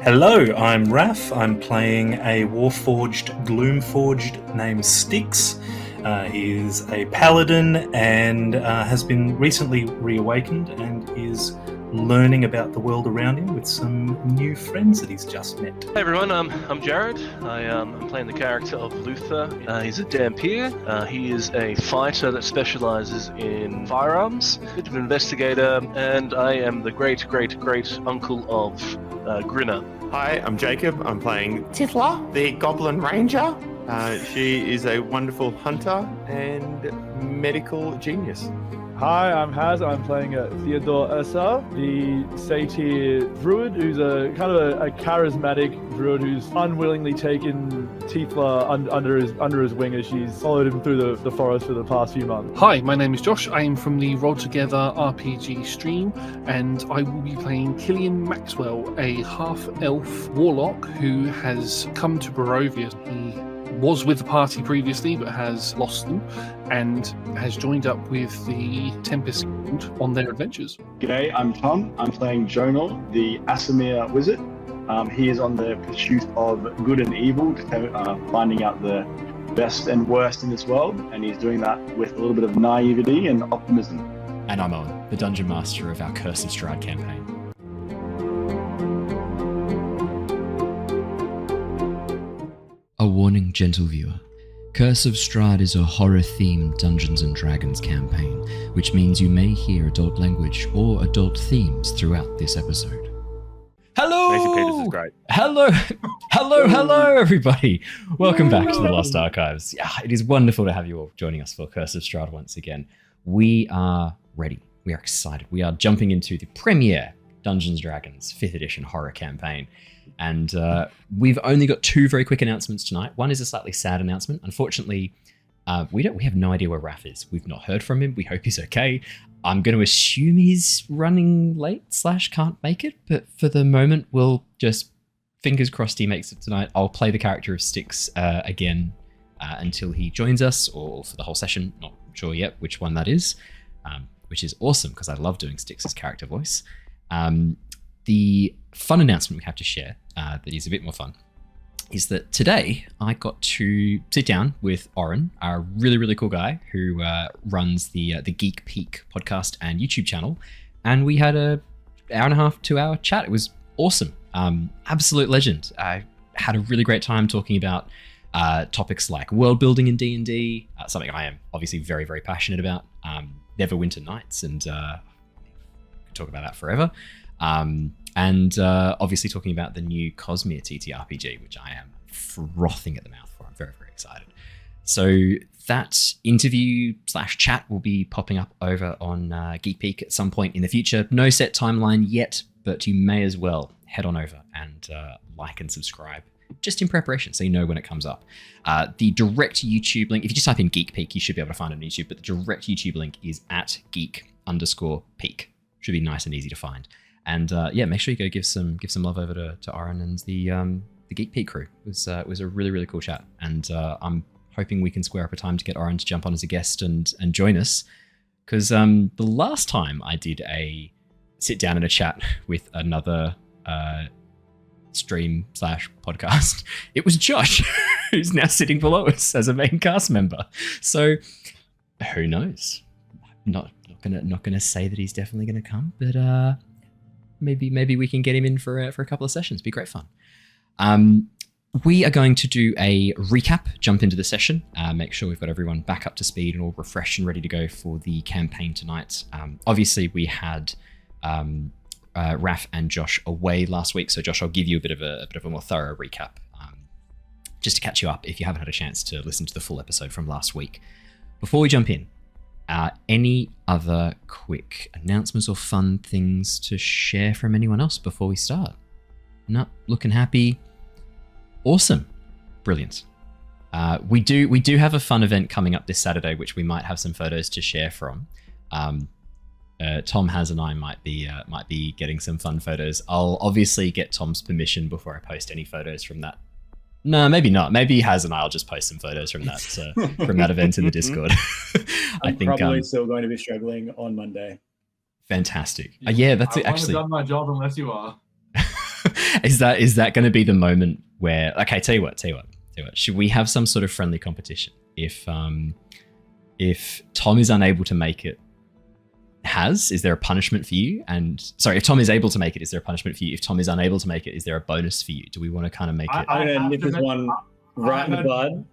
Hello, I'm Raph. I'm playing a Warforged Gloomforged named Styx. He is a Paladin and has been recently reawakened and is learning about the world around him with some new friends that he's just met. Hey everyone, I'm Jared. I'm playing the character of Luther. He's a Dampier. He is a fighter that specializes in firearms, a bit of an investigator, and I am the great uncle of Grinner. Hi, I'm Jacob. I'm playing Tithla, the Goblin Ranger. She is a wonderful hunter and medical genius. Hi, I'm Haz. I'm playing Theodore, the Satyr Druid, who's a kind of a charismatic Druid who's unwillingly taken Tithla under his wing as she's followed him through the forest for the past few months. Hi, my name is Josh. I am from the RollTogether RPG stream, and I will be playing Killian Maxwell, a half-elf warlock who has come to Barovia. He was with the party previously but has lost them and has joined up with the Tempest Guild on their adventures. G'day, I'm Tom. I'm playing Jonor, the Aasimar wizard. He is on the pursuit of good and evil, finding out the best and worst in this world, and he's doing that with a little bit of naivety and optimism. And I'm Owen, the Dungeon Master of our Curse of Strahd campaign. A warning, gentle viewer. Curse of Strahd is a horror-themed Dungeons & Dragons campaign, which means you may hear adult language or adult themes throughout this episode. Hello! Macy Peters is great. Hello, everybody! Welcome back to the Lost Archives. Yeah, it is wonderful to have you all joining us for Curse of Strahd once again. We are ready. We are excited. We are jumping into the premiere Dungeons & Dragons 5th edition horror campaign. And we've only got two very quick announcements tonight. One is a slightly sad announcement. Unfortunately, we have no idea where Raph is. We've not heard from him. We hope he's okay. I'm going to assume he's running late / can't make it. But for the moment, we'll just fingers crossed he makes it tonight. I'll play the character of Styx again until he joins us, or for the whole session. Not sure yet which one that is, which is awesome because I love doing Styx's character voice. The fun announcement we have to share that is a bit more fun is that today I got to sit down with Oren, a really cool guy who runs the Geek Peak podcast and YouTube channel, and we had a hour and a half, 2 hour chat. It was awesome. Absolute legend. I had a really great time talking about topics like world building in D&D, something I am obviously very passionate about. Neverwinter Nights, and we could talk about that forever. And obviously talking about the new Cosmere TTRPG, which I am frothing at the mouth for. I'm very excited. So that interview / chat will be popping up over on Geek Peak at some point in the future. No set timeline yet, but you may as well head on over and like and subscribe just in preparation so you know when it comes up. The direct YouTube link, if you just type in Geek Peak, you should be able to find it on YouTube, but the direct YouTube link is at geek_peak. Should be nice and easy to find. And make sure you go give some love over to Aaron and the Geek Peak crew. It was a really cool chat, and I'm hoping we can square up a time to get Aaron to jump on as a guest and join us, because the last time I did a sit down and a chat with another stream / podcast, it was Josh, who's now sitting below us as a main cast member. So who knows? Not gonna say that he's definitely gonna come, but maybe we can get him in for a couple of sessions. Be great fun. We are going to do a recap, jump into the session, make sure we've got everyone back up to speed and all refreshed and ready to go for the campaign tonight. Obviously, we had Raph and Josh away last week, so Josh, I'll give you a bit of a more thorough recap, just to catch you up if you haven't had a chance to listen to the full episode from last week. Before we jump in, any other quick announcements or fun things to share from anyone else before we start? No, looking happy. Awesome. Brilliant. We do have a fun event coming up this Saturday, which we might have some photos to share from. Tom, Haz, and I might be getting some fun photos. I'll obviously get Tom's permission before I post any photos from that. No, maybe not. Maybe Haz and I'll just post some photos from that event in the Discord. I think probably still going to be struggling on Monday. Fantastic. Yeah, that's I actually. I haven't done my job unless you are. Is that going to be the moment where? Okay, tell you what. Should we have some sort of friendly competition? If Tom is unable to make it, is there a punishment for you? And sorry, if Tom is able to make it, is there a punishment for you? If Tom is unable to make it, is there a bonus for you? Do we want to kind of make it? I'm gonna nip this one right in the bud.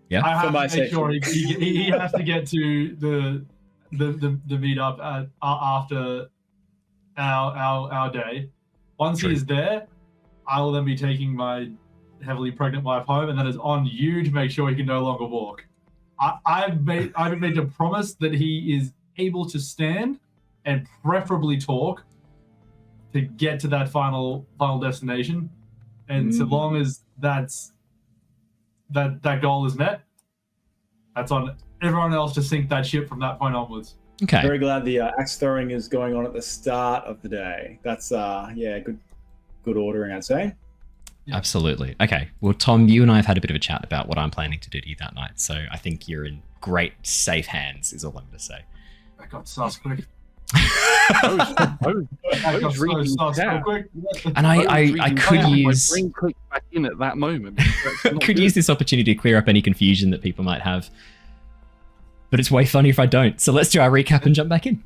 Yeah. I have to make sure he has to get to the meetup after our day. Once he is there, I will then be taking my heavily pregnant wife home, and then it's on you to make sure he can no longer walk. I've made a promise that he is able to stand and preferably talk to get to that final destination, and so long as that goal is met, that's on everyone else to sink that ship from that point onwards. Okay. Very glad the axe throwing is going on at the start of the day. That's good ordering, I'd say. Yeah. Absolutely. Okay. Well, Tom, you and I have had a bit of a chat about what I'm planning to do to you that night, so I think you're in great, safe hands, is all I'm going to say. That got sus quick. I was reading so quick. And I could use... My brain clicked back in at that moment. could use this opportunity to clear up any confusion that people might have. But it's way funny if I don't. So let's do our recap and jump back in.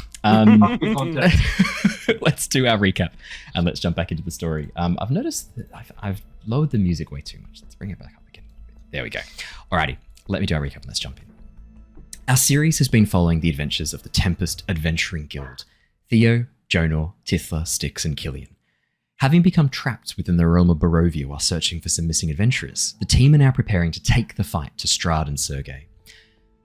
Let's do our recap and let's jump back into the story. I've noticed that I've lowered the music way too much. Let's bring it back up again. There we go. Alrighty, let me do our recap and let's jump in. Our series has been following the adventures of the Tempest Adventuring Guild, Theo, Jonor, Tithla, Styx, and Killian. Having become trapped within the realm of Barovia while searching for some missing adventurers, the team are now preparing to take the fight to Strahd and Sergei.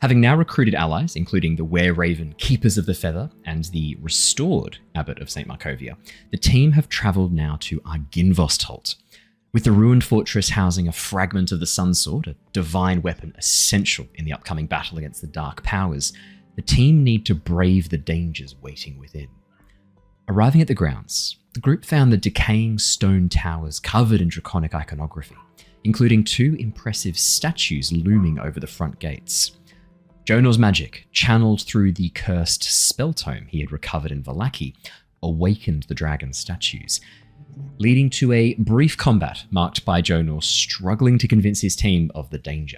Having now recruited allies, including the Were-Raven Keepers of the Feather and the restored Abbot of St. Markovia, the team have travelled now to Argynvostholt. With the ruined fortress housing a fragment of the Sun Sword, a divine weapon essential in the upcoming battle against the Dark Powers, the team need to brave the dangers waiting within. Arriving at the grounds, the group found the decaying stone towers covered in draconic iconography, including 2 impressive statues looming over the front gates. Jonor's magic, channeled through the cursed spell tome he had recovered in Vallaki, awakened the dragon statues, leading to a brief combat marked by Jonor struggling to convince his team of the danger.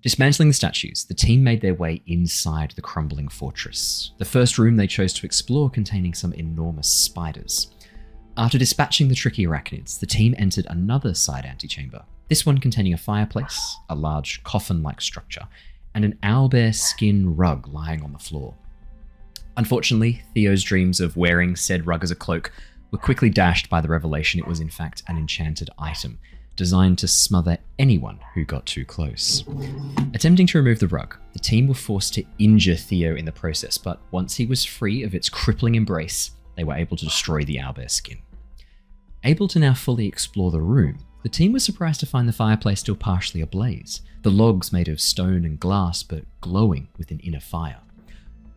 Dismantling the statues, the team made their way inside the crumbling fortress, the first room they chose to explore containing some enormous spiders. After dispatching the tricky arachnids, the team entered another side antechamber, this one containing a fireplace, a large coffin-like structure, and an owlbear skin rug lying on the floor. Unfortunately, Theo's dreams of wearing said rug as a cloak were quickly dashed by the revelation it was in fact an enchanted item, designed to smother anyone who got too close. Attempting to remove the rug, the team were forced to injure Theo in the process, but once he was free of its crippling embrace, they were able to destroy the owlbear skin. Able to now fully explore the room, the team was surprised to find the fireplace still partially ablaze, the logs made of stone and glass but glowing with an inner fire.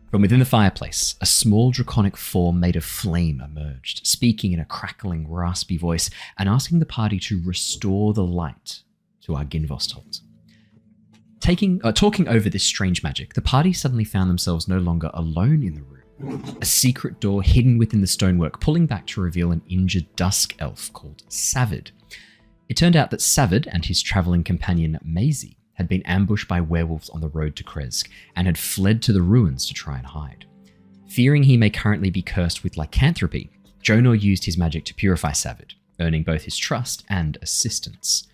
From within the fireplace, a small draconic form made of flame emerged, speaking in a crackling, raspy voice and asking the party to restore the light to Argynvostholt. Talking over this strange magic, the party suddenly found themselves no longer alone in the room. A secret door hidden within the stonework pulling back to reveal an injured dusk elf called Savid. It turned out that Savid and his travelling companion Maisie had been ambushed by werewolves on the road to Kresk and had fled to the ruins to try and hide. Fearing he may currently be cursed with lycanthropy, Jonor used his magic to purify Savid, earning both his trust and assistance.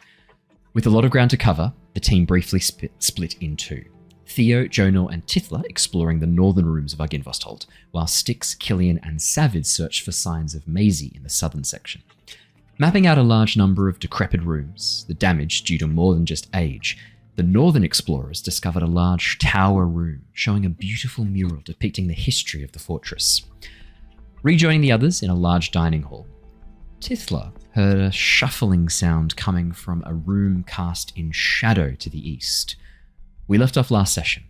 With a lot of ground to cover, the team briefly split in 2. Theo, Jonor, and Tithla exploring the northern rooms of Argynvostholt, while Styx, Killian, and Savid searched for signs of Maisie in the southern section. Mapping out a large number of decrepit rooms, the damage due to more than just age, the northern explorers discovered a large tower room showing a beautiful mural depicting the history of the fortress. Rejoining the others in a large dining hall, Tithla heard a shuffling sound coming from a room cast in shadow to the east. We left off last session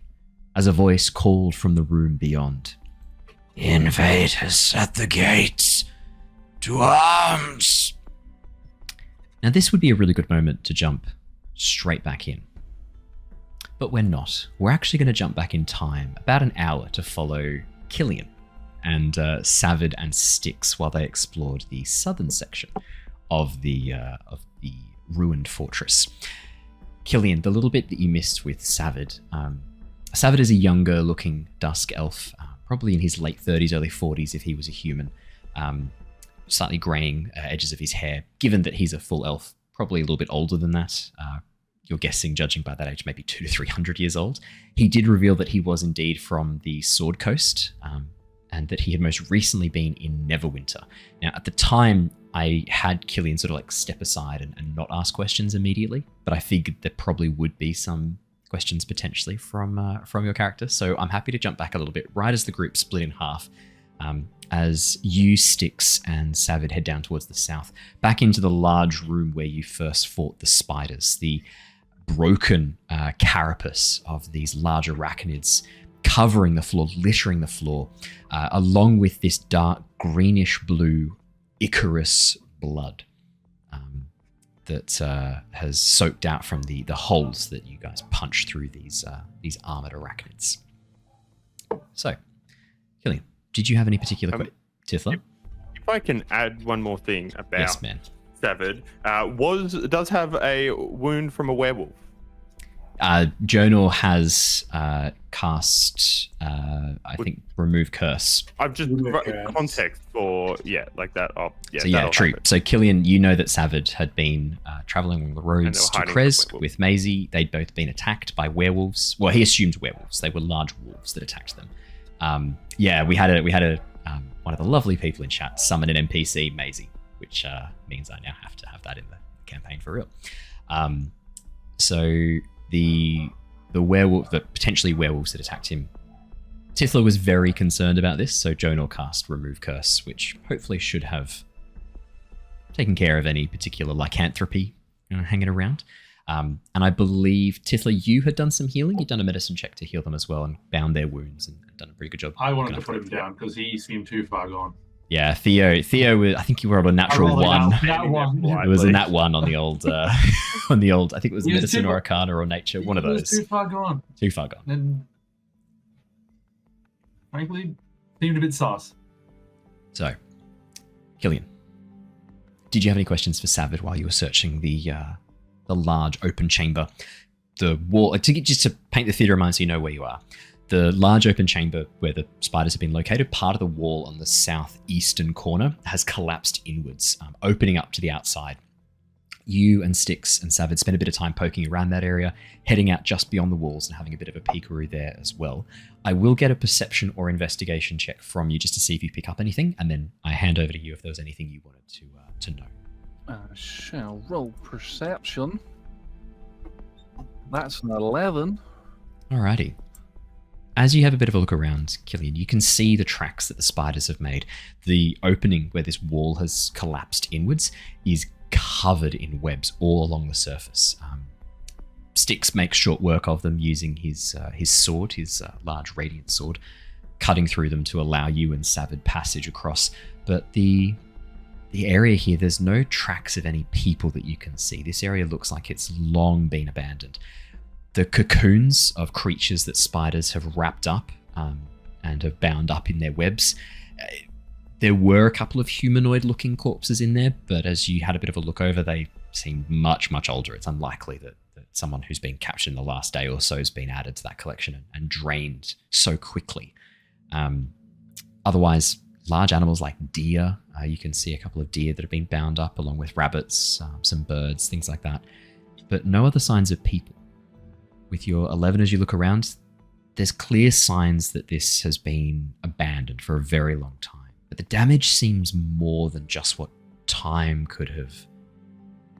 as a voice called from the room beyond. "Invaders at the gates! To arms!" Now this would be a really good moment to jump straight back in. But we're not. We're actually going to jump back in time about an hour to follow Killian and Savid and Styx while they explored the southern section of the ruined fortress. Killian, the little bit that you missed with Savid. Savid is a younger looking dusk elf, probably in his late 30s, early 40s if he was a human. Slightly graying edges of his hair. Given that he's a full elf, probably a little bit older than that. You're guessing, judging by that age, maybe 200 to 300 years old. He did reveal that he was indeed from the Sword Coast, and that he had most recently been in Neverwinter. Now, at the time, I had Killian sort of like step aside and not ask questions immediately, but I figured there probably would be some questions potentially from your character. So I'm happy to jump back a little bit, right as the group split in half, as you, Styx, and Savid head down towards the south, back into the large room where you first fought the spiders, the broken carapace of these large arachnids covering the floor, littering the floor, along with this dark greenish blue Icarus blood that has soaked out from the holes that you guys punch through these armored arachnids. So, Killian, did you have any particular Tithla? If I can add one more thing about Yes, man. Savid, does have a wound from a werewolf. Jonor has cast, I think, remove curse. I've just context for like that. Oh, yeah. So true. Happen. So Killian, you know that Savid had been traveling along the roads to Kresk with Maisie. They'd both been attacked by werewolves. Well, he assumed werewolves. They were large wolves that attacked them. We had a one of the lovely people in chat summon an NPC, Maisie, which means I now have to have that in the campaign for real. So the werewolf, the potentially werewolves that attacked him, Tithla was very concerned about this, so Jonor cast remove curse, which hopefully should have taken care of any particular lycanthropy hanging around. And I believe, Tithla, you had done some healing. You'd done a medicine check to heal them as well and bound their wounds and done a pretty good job. I wanted to put him down because he seemed too far gone. Yeah, Theo, I think you were on a natural one. It was a nat one on the old, I think it was medicine or arcana or nature, one of those. Too far gone. Too far gone. And frankly, seemed a bit sauce. So, Killian, did you have any questions for Savid while you were searching the large open chamber? The wall, just to paint the theatre of mind so you know where you are. The large open chamber where the spiders have been located, part of the wall on the southeastern corner has collapsed inwards, opening up to the outside. You and Styx and Savid spent a bit of time poking around that area, heading out just beyond the walls and having a bit of a peekaroo there as well. I will get a perception or investigation check from you just to see if you pick up anything, and then I hand over to you if there was anything you wanted to know. I shall roll perception. That's an 11. Alrighty. As you have a bit of a look around, Killian, you can see the tracks that the spiders have made. The opening where this wall has collapsed inwards is covered in webs all along the surface. Styx makes short work of them using his sword, his large radiant sword, cutting through them to allow you and Savid passage across. But the area here, there's no tracks of any people that you can see. This area looks like it's long been abandoned. The cocoons of creatures that spiders have wrapped up and have bound up in their webs. There were a couple of humanoid-looking corpses in there, but as you had a bit of a look over, they seemed much, much older. It's unlikely that someone who's been captured in the last day or so has been added to that collection and drained so quickly. Otherwise, large animals like deer, you can see a couple of deer that have been bound up along with rabbits, some birds, things like that. But no other signs of people. With your 11 as you look around, there's clear signs that this has been abandoned for a very long time. But the damage seems more than just what time could have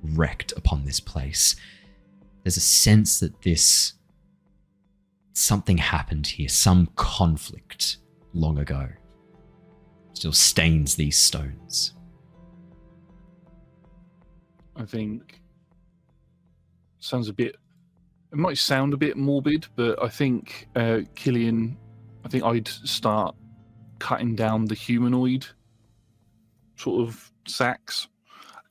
wreaked upon this place. There's a sense that something happened here, some conflict long ago. Still stains these stones. I think it might sound a bit morbid, but I think Killian, I'd start cutting down the humanoid sort of sacks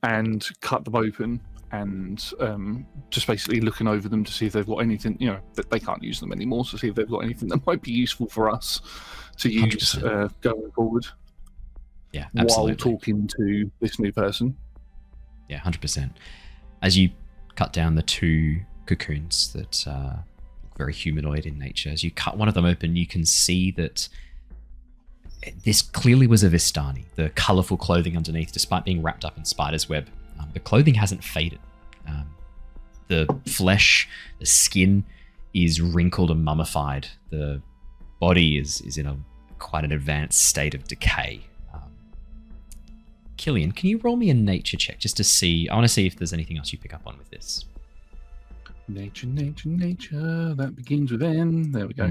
and cut them open and just basically looking over them to see if they've got anything, that they can't use them anymore, to see if they've got anything that might be useful for us to use going forward. Yeah, absolutely. While talking to this new person. Yeah, 100%. As you cut down the 2 cocoons that look very humanoid in nature, as you cut one of them open, you can see that this clearly was a Vistani. The colourful clothing underneath, despite being wrapped up in spider's web, the clothing hasn't faded. The flesh, the skin is wrinkled and mummified. The body is in quite an advanced state of decay. Killian, can you roll me a nature check just to see? I want to see if there's anything else you pick up on with this. Nature. That begins with N. There we go.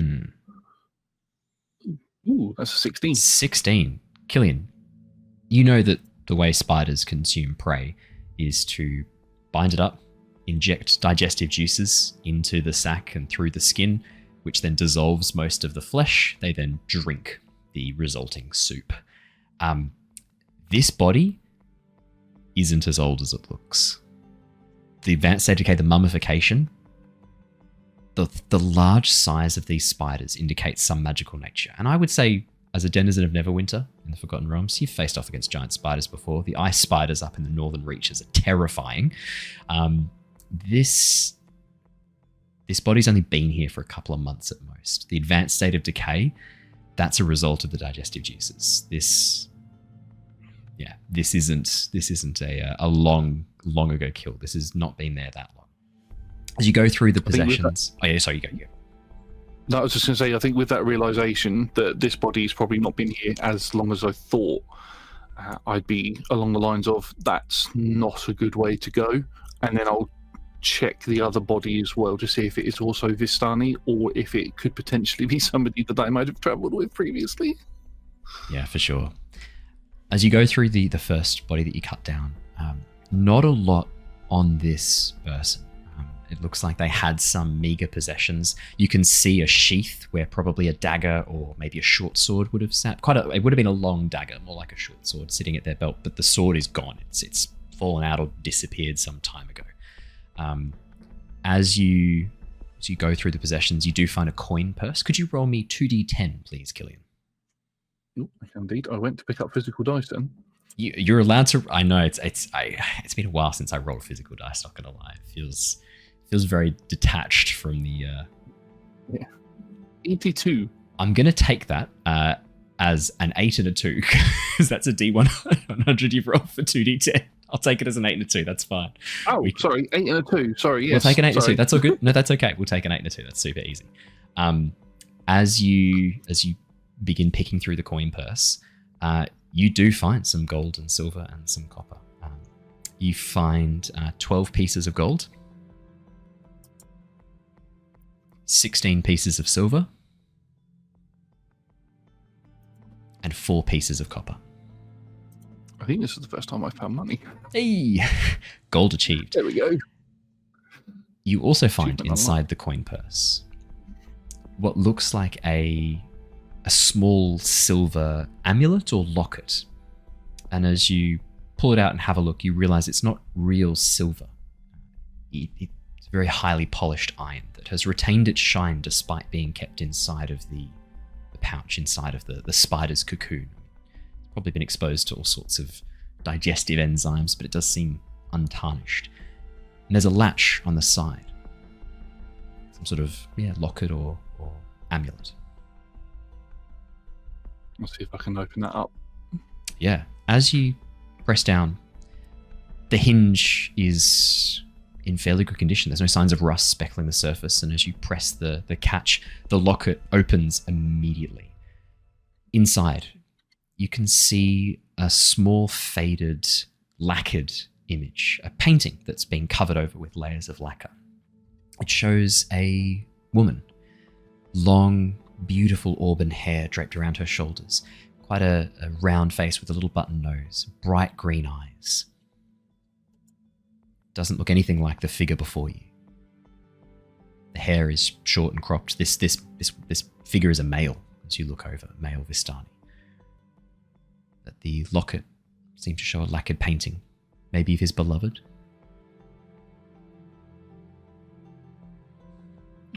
Ooh, that's a 16. 16. Killian, you know that the way spiders consume prey is to bind it up, inject digestive juices into the sac and through the skin, which then dissolves most of the flesh. They then drink the resulting soup. This body isn't as old as it looks. The advanced state of decay, the mummification, the large size of these spiders indicates some magical nature. And I would say, as a denizen of Neverwinter in the Forgotten Realms, you've faced off against giant spiders before. The ice spiders up in the northern reaches are terrifying. This body's only been here for a couple of months at most. The advanced state of decay, that's a result of the digestive juices. This isn't a long ago kill. This has not been there that long. As you go through the possessions, you go. No, I was just going to say, I think with that realization that this body's probably not been here as long as I thought, I'd be along the lines of, that's not a good way to go. And then I'll check the other body as well to see if it is also Vistani or if it could potentially be somebody that I might have travelled with previously. Yeah, for sure. As you go through the first body that you cut down, not a lot on this person. It looks like they had some meager possessions. You can see a sheath where probably a dagger or maybe a short sword would have sat. It would have been a long dagger, more like a short sword sitting at their belt, but the sword is gone. It's fallen out or disappeared some time ago. As you go through the possessions, you do find a coin purse. Could you roll me 2d10, please, Killian? Oh, indeed. I went to pick up physical dice then. You're allowed to. I know it's been a while since I rolled physical dice. Not gonna lie, it feels very detached from the. Yeah. 82. I'm gonna take that as an 8 and a 2 because that's a D100 you've rolled for 2d10. I'll take it as an 8 and a 2. That's fine. Oh, sorry, 8 and a 2. Sorry, yes. We'll take an 8 and a 2. That's all good. No, that's okay. We'll take an 8 and a 2. That's super easy. As you begin picking through the coin purse, you do find some gold and silver and some copper. You find 12 pieces of gold, 16 pieces of silver, and 4 pieces of copper. I think this is the first time I've found money. Hey! Gold achieved. There we go. You also find inside the coin purse what looks like a small silver amulet or locket. And as you pull it out and have a look, you realize it's not real silver. It's very highly polished iron that has retained its shine despite being kept inside of the pouch, inside of the spider's cocoon. It's probably been exposed to all sorts of digestive enzymes, but it does seem untarnished. And there's a latch on the side. Some sort of locket or amulet. I'll see if I can open that up. Yeah. As you press down, the hinge is in fairly good condition. There's no signs of rust speckling the surface, and as you press the catch, the locket opens immediately. Inside, you can see a small faded, lacquered image, a painting that's been covered over with layers of lacquer. It shows a woman, long, beautiful auburn hair draped around her shoulders, quite a round face with a little button nose, bright green eyes. Doesn't look anything like the figure before you. The hair is short and cropped. This figure is a male as you look over, male Vistani. But the locket seems to show a lacquered painting, maybe of his beloved.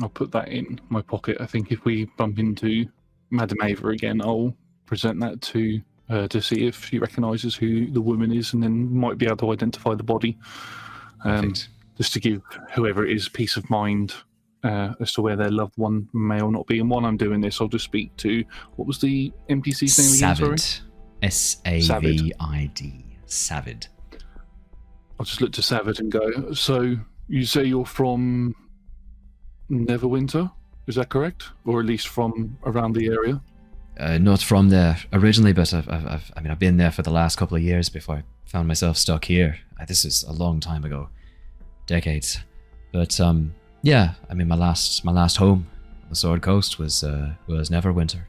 I'll put that in my pocket. I think if we bump into Madame Ava again, I'll present that to to see if she recognises who the woman is, and then might be able to identify the body. Perfect. Just to give whoever it is peace of mind as to where their loved one may or not be. And while I'm doing this, I'll just speak to, what was the NPC's name again? Savid. S-A-V-I-D. Savid. I'll just look to Savid and go, so you say you're from Neverwinter? Is that correct? Or at least from around the area? Not from there originally, but I've been there for the last couple of years before I found myself stuck here. This is a long time ago, decades. But yeah, I mean, my last home on the Sword Coast was Neverwinter.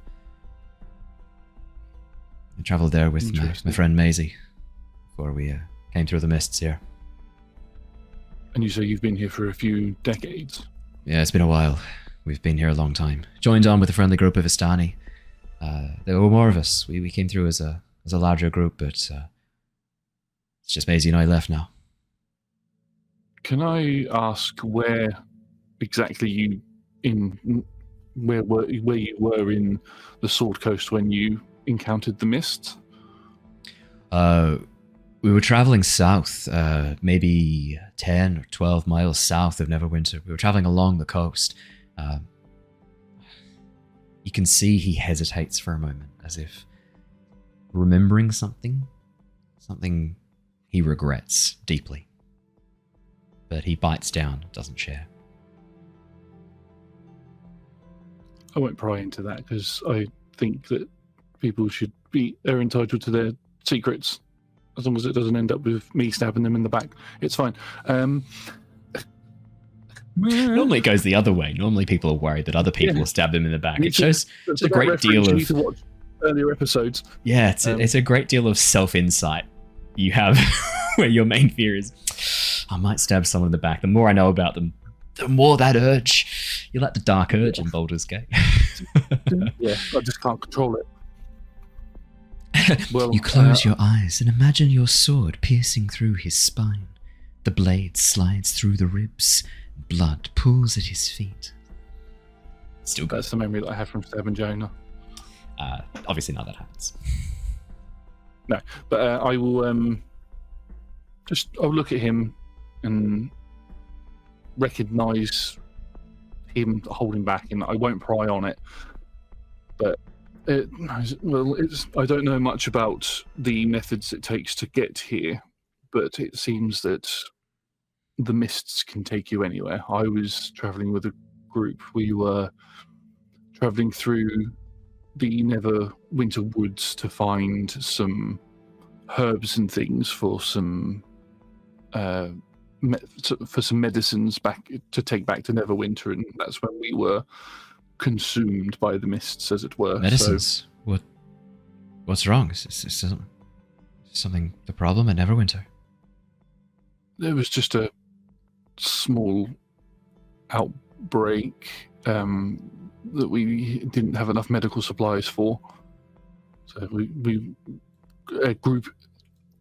I travelled there with my friend Maisie before we came through the mists here. And you say you've been here for a few decades? Yeah, it's been a while. We've been here a long time. Joined on with a friendly group of Istani. There were more of us. We came through as a larger group, but it's just Maisie and I left now. Can I ask where exactly where you were in the Sword Coast when you encountered the mist? We were traveling south, maybe 10 or 12 miles south of Neverwinter. We were traveling along the coast. You can see he hesitates for a moment, as if remembering something he regrets deeply. But he bites down, doesn't share. I won't pry into that, because I think that people are entitled to their secrets, as long as it doesn't end up with me stabbing them in the back. It's fine. Normally it goes the other way. Normally people are worried that other people will stab them in the back. It shows a great deal You of... need to watch earlier episodes. Yeah, it's a great deal of self-insight you have where your main fear is, I might stab someone in the back. The more I know about them, the more that urge. You're like the dark urge in Baldur's Gate. Yeah, I just can't control it. Well, you close your eyes and imagine your sword piercing through his spine. The blade slides through the ribs. Blood pools at his feet. Still good. That's the memory that I have from stabbing Jonor. Obviously now that happens. No, but I will I'll look at him and recognise him holding back, and I won't pry on it. But I don't know much about the methods it takes to get here, but it seems that the mists can take you anywhere. I was travelling with a group. We were travelling through the Neverwinter woods to find some herbs and things for some medicines back to take back to Neverwinter, and that's when we were consumed by the mists, as it were. Medicines? So, what's wrong? Is something the problem at Neverwinter? There was just a small outbreak that we didn't have enough medical supplies for. So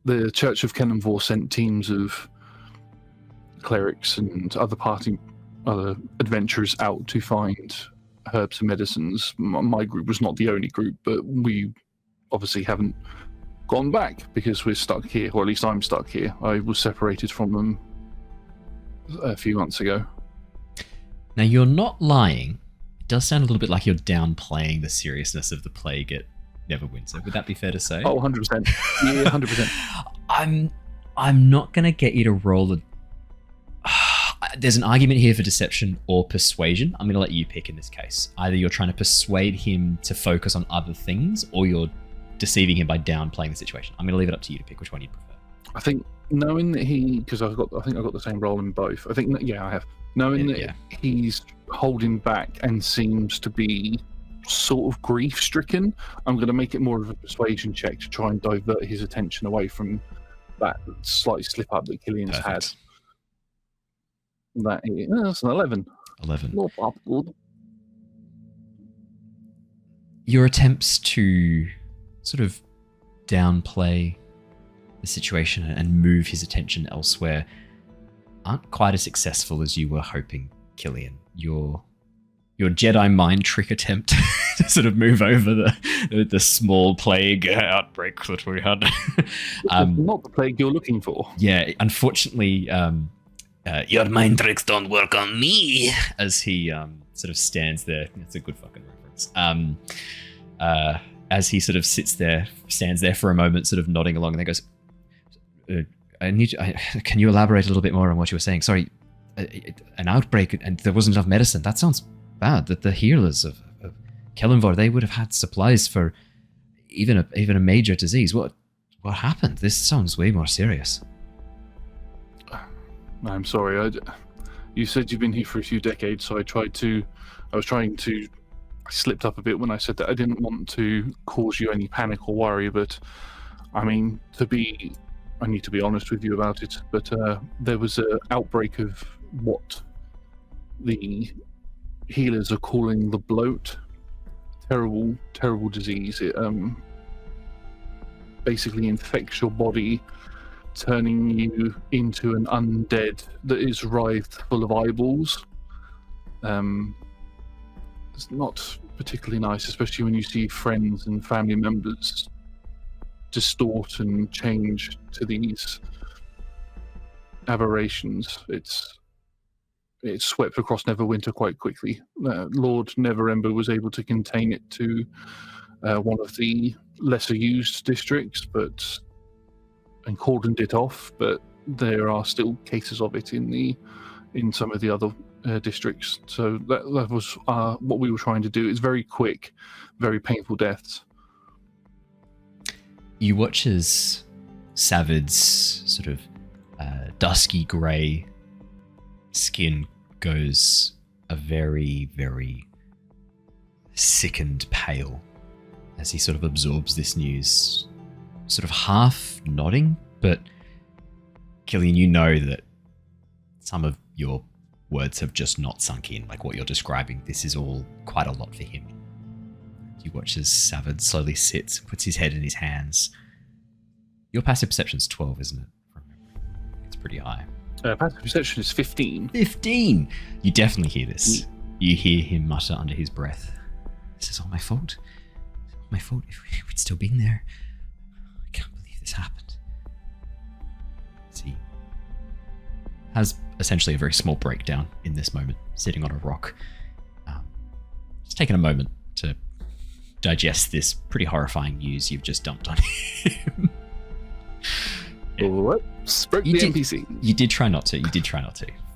the Church of Kenanvor sent teams of clerics and other adventurers out to find herbs and medicines. My group was not the only group, but we obviously haven't gone back because we're stuck here, or at least I'm stuck here. I was separated from them a few months ago. Now, you're not lying. It does sound a little bit like you're downplaying the seriousness of the plague at Neverwinter. Would that be fair to say? Oh, 100%. Yeah, 100%. I'm not going to get you to roll a... There's an argument here for deception or persuasion. I'm going to let you pick in this case. Either you're trying to persuade him to focus on other things, or you're deceiving him by downplaying the situation. I'm going to leave it up to you to pick which one you'd prefer. I think knowing that because I think I've got the same role in both. I think I have. Knowing that he's holding back and seems to be sort of grief-stricken, I'm going to make it more of a persuasion check to try and divert his attention away from that slight slip-up that Killian's had. That's an 11. 11. Not bad, good. Your attempts to sort of downplay the situation and move his attention elsewhere aren't quite as successful as you were hoping, Killian. Your your Jedi mind trick attempt to sort of move over the small plague outbreak that we had. Not the plague you're looking for. Yeah, unfortunately, your mind tricks don't work on me. As he sort of stands there, it's a good fucking reference. As he sort of stands there for a moment, sort of nodding along, and then goes, can you elaborate a little bit more on what you were saying? Sorry, an outbreak and there wasn't enough medicine. That sounds bad. That the healers of Kellenvor, they would have had supplies for even a major disease. What happened? This sounds way more serious. I'm sorry. You said you've been here for a few decades, so I slipped up a bit when I said that I didn't want to cause you any panic or worry, but I mean, I need to be honest with you about it, but there was an outbreak of what the healers are calling the bloat. Terrible, terrible disease. It basically infects your body, turning you into an undead that is writhed full of eyeballs. It's not particularly nice, especially when you see friends and family members distort and change to these aberrations. It's swept across Neverwinter quite quickly. Lord Neverember was able to contain it to one of the lesser used districts, and cordoned it off. But there are still cases of it in some of the other districts. So that was what we were trying to do. It's very quick, very painful deaths. You watch as Savid's sort of dusky grey skin goes a very, very sickened pale as he sort of absorbs this news, sort of half nodding, but Killian, you know that some of your words have just not sunk in, like what you're describing. This is all quite a lot for him. You watch as Savid slowly sits, puts his head in his hands. Your passive perception's 12, isn't it? It's pretty high. Passive perception is 15. 15! You definitely hear this. You hear him mutter under his breath. This is all my fault. It's all my fault. If we'd still been there. I can't believe this happened. He has essentially a very small breakdown in this moment, sitting on a rock. Just taking a moment to digest this pretty horrifying news you've just dumped on him. What? Spoke the NPC. You did try not to.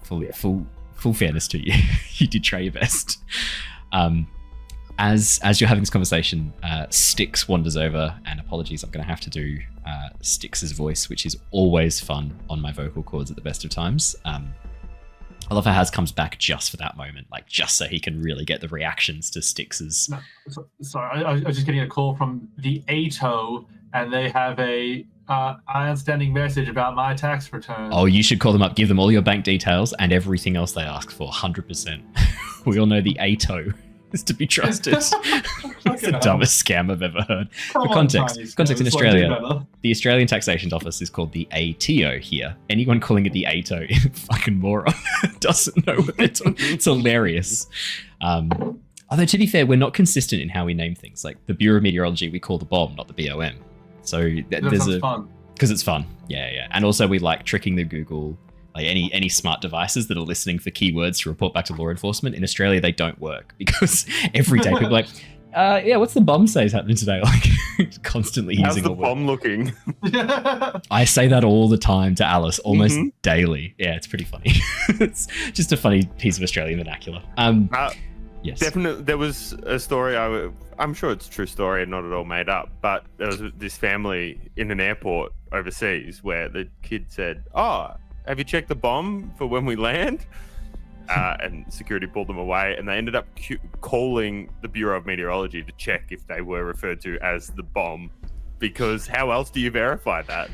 Full fairness to you. You did try your best. As you're having this conversation, Styx wanders over, and apologies, I'm going to have to do Styx's voice, which is always fun on my vocal cords at the best of times. I love how Haz comes back just for that moment, like just so he can really get the reactions to Styx's. No, sorry, I was just getting a call from the ATO, and they have a outstanding message about my tax return. Oh, you should call them up, give them all your bank details and everything else they ask for, 100%. We all know the ATO is to be trusted. It's the dumbest scam I've ever heard. For context in Australia, the Australian Taxation Office is called the ATO here. Anyone calling it the ATO is a fucking moron. Doesn't know what they're talking. It's hilarious. Although, to be fair, we're not consistent in how we name things. Like the Bureau of Meteorology, we call the BOM, not the BOM. So there's fun. Because it's fun. Yeah. And also we like tricking the Google, like any smart devices that are listening for keywords to report back to law enforcement. In Australia, they don't work because every day people are like, what's the bomb say is happening today? Like constantly How's using the bomb looking? I say that all the time to Alice, almost daily. Yeah, it's pretty funny. It's just a funny piece of Australian vernacular. Yes. Definitely, there was a story, I'm sure it's a true story and not at all made up, but there was this family in an airport overseas where the kid said, have you checked the bomb for when we land? And security pulled them away, and they ended up calling the Bureau of Meteorology to check if they were referred to as the bomb, because how else do you verify that?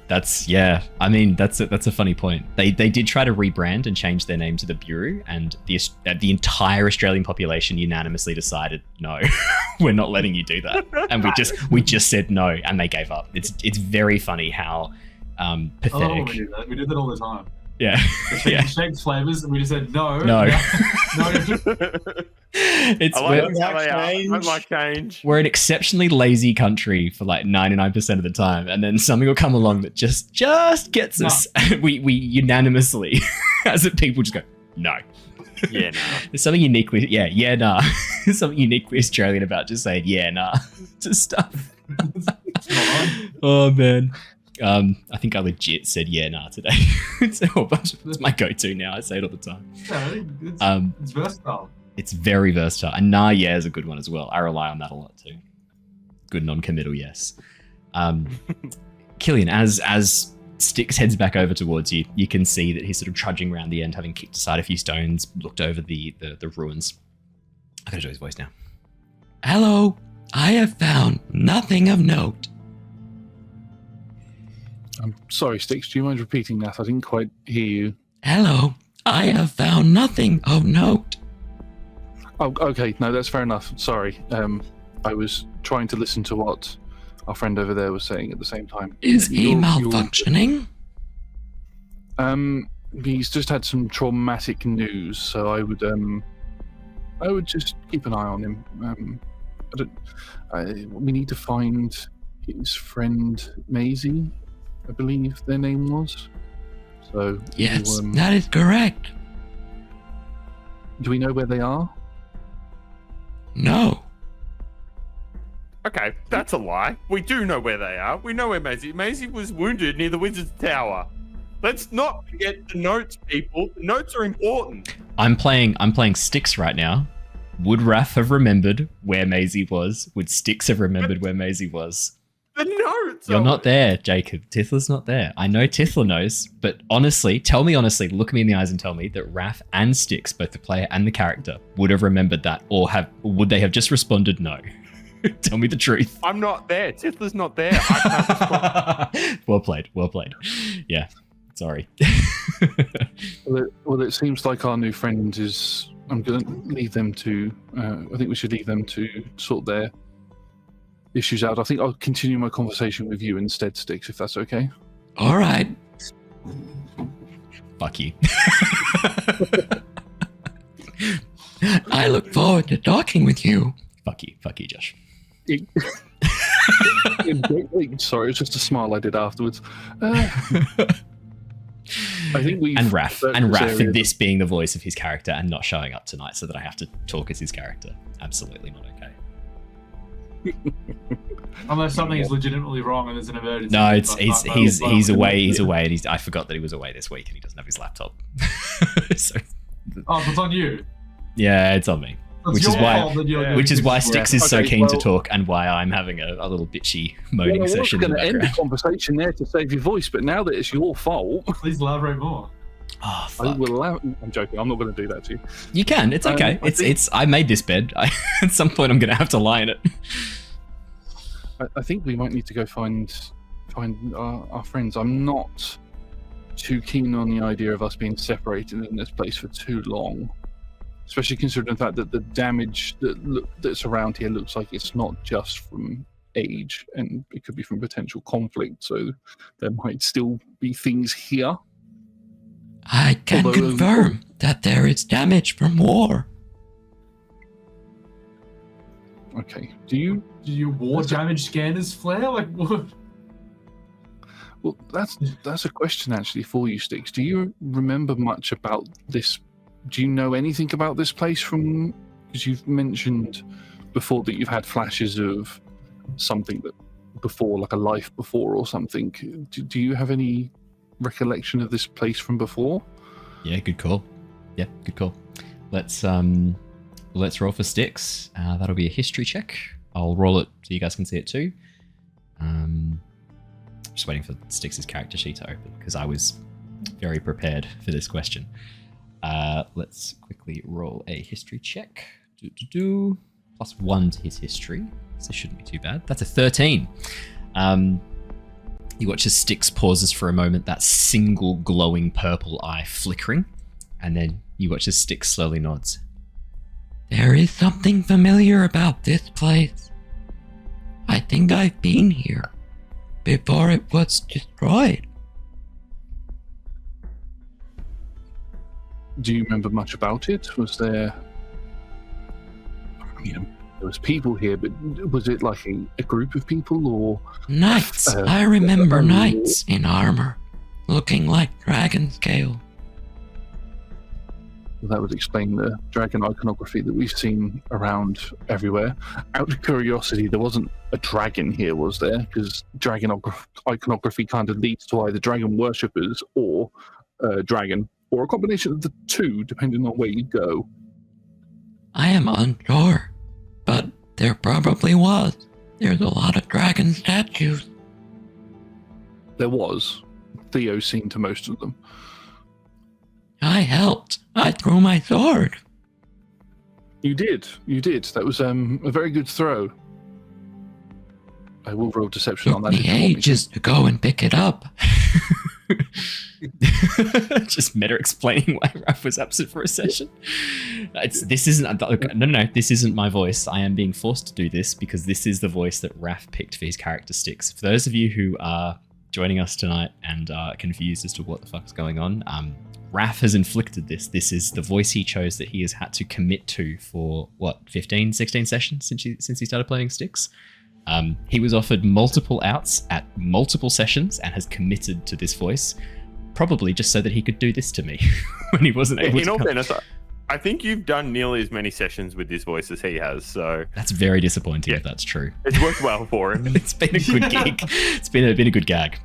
That's a funny point. They did try to rebrand and change their name to the Bureau, and the entire Australian population unanimously decided no, we're not letting you do that, and we just said no, and they gave up. It's very funny how pathetic. We do that all the time. Yeah. Yeah. Shaped flavors, and we just said no. No. No. It's I like how they are. I don't like change. we're an exceptionally lazy country for like 99% of the time, and then something will come along that just gets us. We unanimously, as a people, just go no. Yeah, no. There's something uniquely, nah. There's something uniquely Australian about just saying nah to stuff. Oh man. I think I legit said nah today. It's my go-to now. I say it all the time. It's versatile. It's very versatile. And yeah is a good one as well. I rely on that a lot too. Good non-committal yes. Killian, as Styx heads back over towards you, you can see that he's sort of trudging around the end, having kicked aside a few stones, looked over the ruins. I gotta do his voice now. Hello, I have found nothing of note. I'm sorry, Styx, do you mind repeating that? I didn't quite hear you. Hello, I have found nothing of note. Oh, okay. No, that's fair enough. Sorry. I was trying to listen to what our friend over there was saying at the same time. Is he malfunctioning? He's just had some traumatic news, so I would just keep an eye on him. We need to find his friend Maisie, I believe their name was. So yes, that is correct. Do we know where they are? No. Okay, that's a lie. We do know where they are. We know where Maisie was wounded near the Wizard's Tower. Let's not forget the notes, people. The notes are important. I'm playing Styx right now. Would Raph have remembered where Maisie was? Would Styx have remembered where Maisie was? The notes. You're not there, Jacob. Tithla's not there. I know Tithla knows, but honestly, tell me honestly, look me in the eyes and tell me that Raph and Styx, both the player and the character, would have remembered that, or would they have just responded no? Tell me the truth. I'm not there. Tithla's not there. I can't respond. Well played. Yeah, sorry. Well, it seems like our new friend is... I'm going to leave them to... I think we should leave them to sort their issues out. I think I'll continue my conversation with you instead, Styx, if that's okay. All right. Fuck you. I look forward to talking with you. Fuck you, Josh. Sorry, it's just a smile I did afterwards. I think we and Raph for this being the voice of his character and not showing up tonight, so that I have to talk as his character. Absolutely not okay. Unless something is legitimately wrong and there's an emergency. No, he's away, and I forgot that he was away this week and he doesn't have his laptop. So, it's on you. Yeah, it's on me. Which is why Styx is so keen to talk, and why I'm having a little bitchy moaning session in the background. I was going to end the conversation there to save your voice, but now that it's your fault... Please elaborate more. Oh, fuck. I'm joking. I'm not going to do that to you. You can. It's okay. I made this bed. At some point, I'm going to have to lie in it. I think we might need to go find our friends. I'm not too keen on the idea of us being separated in this place for too long. Especially considering the fact that the damage that's around here looks like it's not just from age, and it could be from potential conflict, so there might still be things here. I can confirm that there is damage from war. Okay. Do your war damage scanners flare? Like what? Well, that's a question actually for you, Styx. Do you remember much about this? Do you know anything about this place from... Because you've mentioned before that you've had flashes of something that before, like a life before or something. Do you have any recollection of this place from before? Yeah, good call. Let's roll for Styx. That'll be a history check. I'll roll it so you guys can see it too. Just waiting for Styx's character sheet to open because I was very prepared for this question. Let's quickly roll a history check. +1 to his history. So this shouldn't be too bad. That's a 13. You watch as Styx pauses for a moment, that single glowing purple eye flickering, and then you watch as Styx slowly nods. There is something familiar about this place. I think I've been here before it was destroyed. Do you remember much about it? Was there, there was people here, but was it like a group of people or Knights. I remember knights in armor, looking like dragon scale. That would explain the dragon iconography that we've seen around everywhere. Out of curiosity, there wasn't a dragon here, was there? Because dragon iconography kind of leads to either dragon worshippers or dragon, or a combination of the two, depending on where you go. I am unsure, but there probably was. There's a lot of dragon statues. There was. Theo seen to most of them. I helped. I threw my sword. You did. That was a very good throw. I will roll deception on that. Took me ages to go and pick it up. Just meta explaining why Raph was absent for a session. This isn't my voice. I am being forced to do this because this is the voice that Raph picked for his character Styx. For those of you who are joining us tonight and are confused as to what the fuck's going on, Raph has inflicted this. This is the voice he chose that he has had to commit to for, 15, 16 sessions since he started playing Styx. He was offered multiple outs at multiple sessions and has committed to this voice, probably just so that he could do this to me when he wasn't able to. In all fairness, I think you've done nearly as many sessions with this voice as he has, so... That's very disappointing if that's true. It's worked well for him. It's been a good gig. It's been a good gag.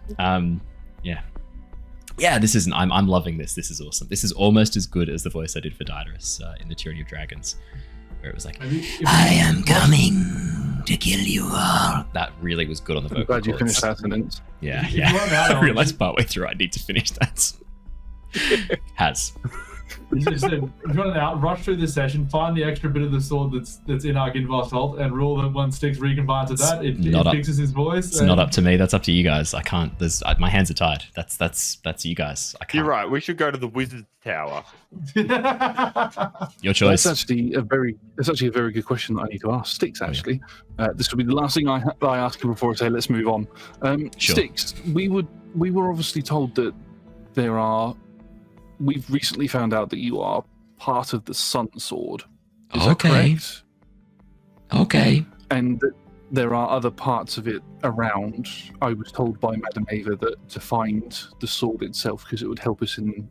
Yeah, this isn't... I'm loving this. This is awesome. This is almost as good as the voice I did for Daedalus in the Tyranny of Dragons, where it was like, I am coming to kill you all. That really was good on the vocal I'm glad you cords. finished that sentence. Yeah. I realised partway through I need to finish that. Has. If you want to rush through this session, find the extra bit of the sword that's in Argynvostholt and roll that when Styx recombines with that, it fixes his voice. It's not up to me. That's up to you guys. I can't. My hands are tied. That's you guys. I can't. You're right. We should go to the Wizard's Tower. Your choice. That's actually a very good question that I need to ask Styx. Actually, this will be the last thing I ask you before I say let's move on. Sure. Styx, we were obviously told that there are. We've recently found out that you are part of the Sun Sword. Is that correct? Okay. And that there are other parts of it around. I was told by Madame Ava that to find the sword itself, because it would help us in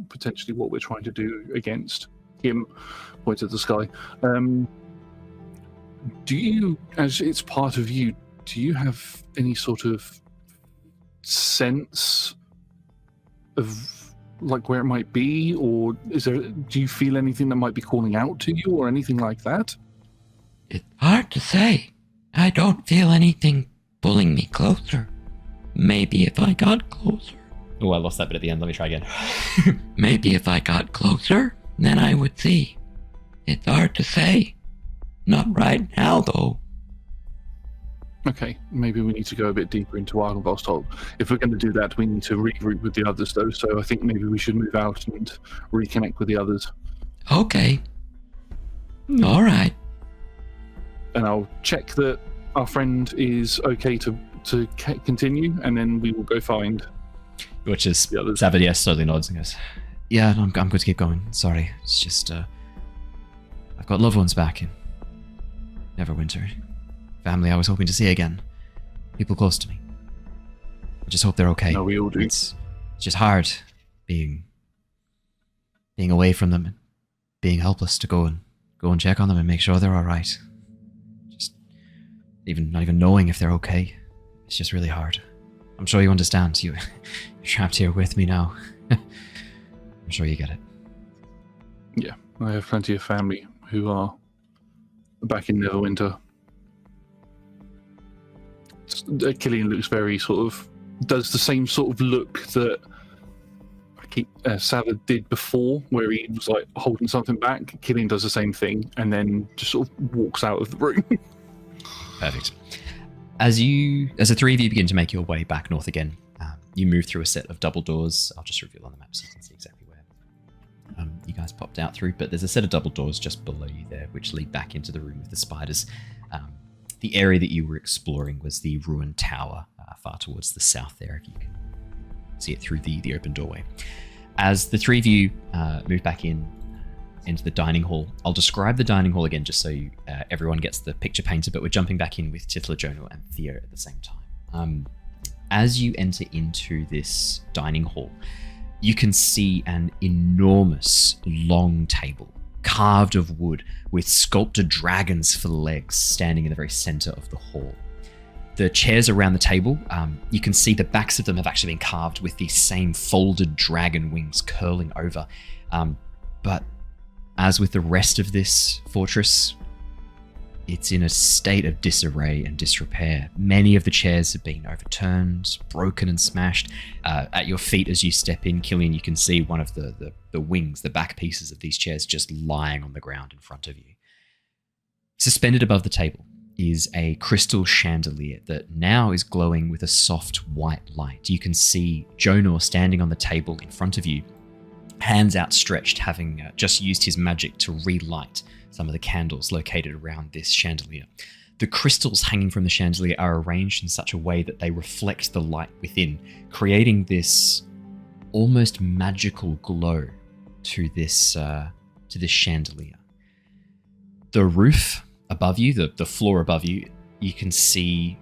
potentially what we're trying to do against him. Point at the sky. Do you, as it's part of you, do you have any sort of sense of like where it might be, or do you feel anything that might be calling out to you or anything like that? It's hard to say. I don't feel anything pulling me closer. Maybe if I got closer. Oh, I lost that bit at the end. Let me try again. Maybe if I got closer, then I would see. It's hard to say. Not right now, though. Okay, maybe we need to go a bit deeper into Argynvostholt. If we're going to do that, we need to regroup with the others, though. So I think maybe we should move out and reconnect with the others. Okay. All right. And I'll check that our friend is okay to continue, and then we will go find. Which is Savage, yes, slowly nods and goes, "Yeah, no, I'm good to keep going. Sorry, it's just I've got loved ones back in Neverwinter. Family I was hoping to see again. People close to me. I just hope they're okay. No, we all do. It's just hard being away from them and being helpless to go and check on them and make sure they're all right. Just not even knowing if they're okay. It's just really hard. I'm sure you understand. You're trapped here with me now. I'm sure you get it. Yeah, I have plenty of family who are back in Neverwinter. Killian looks very does the same sort of look that Satyr did before, where he was like holding something back. Killian does the same thing and then just sort of walks out of the room. Perfect. As the three of you begin to make your way back north again, you move through a set of double doors. I'll just reveal on the map so you can see exactly where you guys popped out through, but there's a set of double doors just below you there, which lead back into the room with the spiders. The area that you were exploring was the ruined tower, far towards the south there, if you can see it through the open doorway. As the three of you move back into the dining hall, I'll describe the dining hall again just so everyone gets the picture painted, but we're jumping back in with Tithla, Jonor, and Theo at the same time. As you enter into this dining hall, you can see an enormous long table carved of wood with sculpted dragons for legs standing in the very center of the hall. The chairs around the table, you can see the backs of them have actually been carved with these same folded dragon wings curling over. But as with the rest of this fortress, it's in a state of disarray and disrepair. Many of the chairs have been overturned, broken and smashed. At your feet as you step in, Killian, you can see one of the wings, the back pieces of these chairs just lying on the ground in front of you. Suspended above the table is a crystal chandelier that now is glowing with a soft white light. You can see Jonor standing on the table in front of you, hands outstretched, having just used his magic to relight some of the candles located around this chandelier. The crystals hanging from the chandelier are arranged in such a way that they reflect the light within, creating this almost magical glow to this chandelier. The roof above you, the floor above you, you can see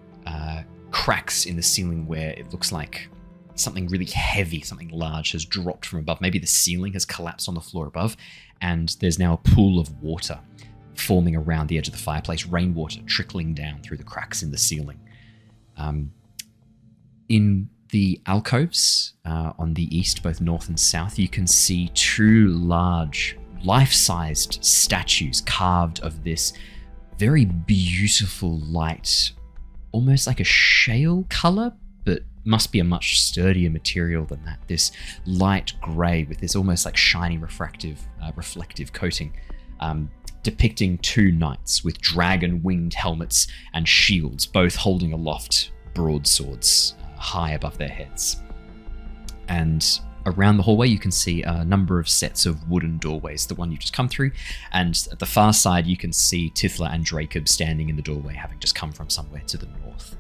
cracks in the ceiling where it looks like something really heavy, something large has dropped from above. Maybe the ceiling has collapsed on the floor above, and there's now a pool of water forming around the edge of the fireplace, rainwater trickling down through the cracks in the ceiling. In the alcoves on the east, both north and south, you can see two large, life-sized statues carved of this very beautiful light, almost like a shale color, but must be a much sturdier material than that. This light grey with this almost like shiny reflective coating, depicting two knights with dragon-winged helmets and shields, both holding aloft broadswords high above their heads. And around the hallway, you can see a number of sets of wooden doorways, the one you've just come through, and at the far side, you can see Tithla and Dracob standing in the doorway, having just come from somewhere to the north.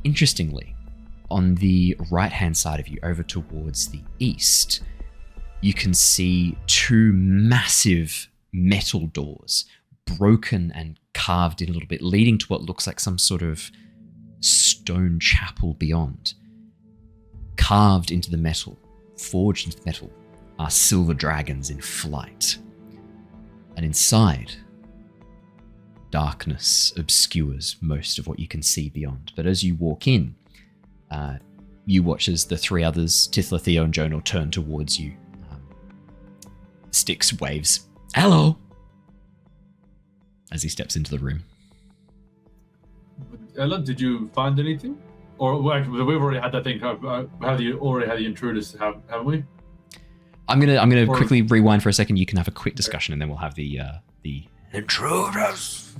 Interestingly, on the right-hand side of you, over towards the east, you can see two massive metal doors, broken and carved in a little bit, leading to what looks like some sort of stone chapel beyond. Carved into the metal, forged into the metal, are silver dragons in flight. And inside, darkness obscures most of what you can see beyond. But as you walk in, you watch as the three others, Tithla, Theo, and Jonor, turn towards you. Styx waves, "Hello," as he steps into the room. Ella, did you find anything? Or well, actually, we've already had that thing. Have you already had the intruders? Haven't we? I'm gonna quickly rewind for a second. You can have a quick discussion, and then we'll have the intruders.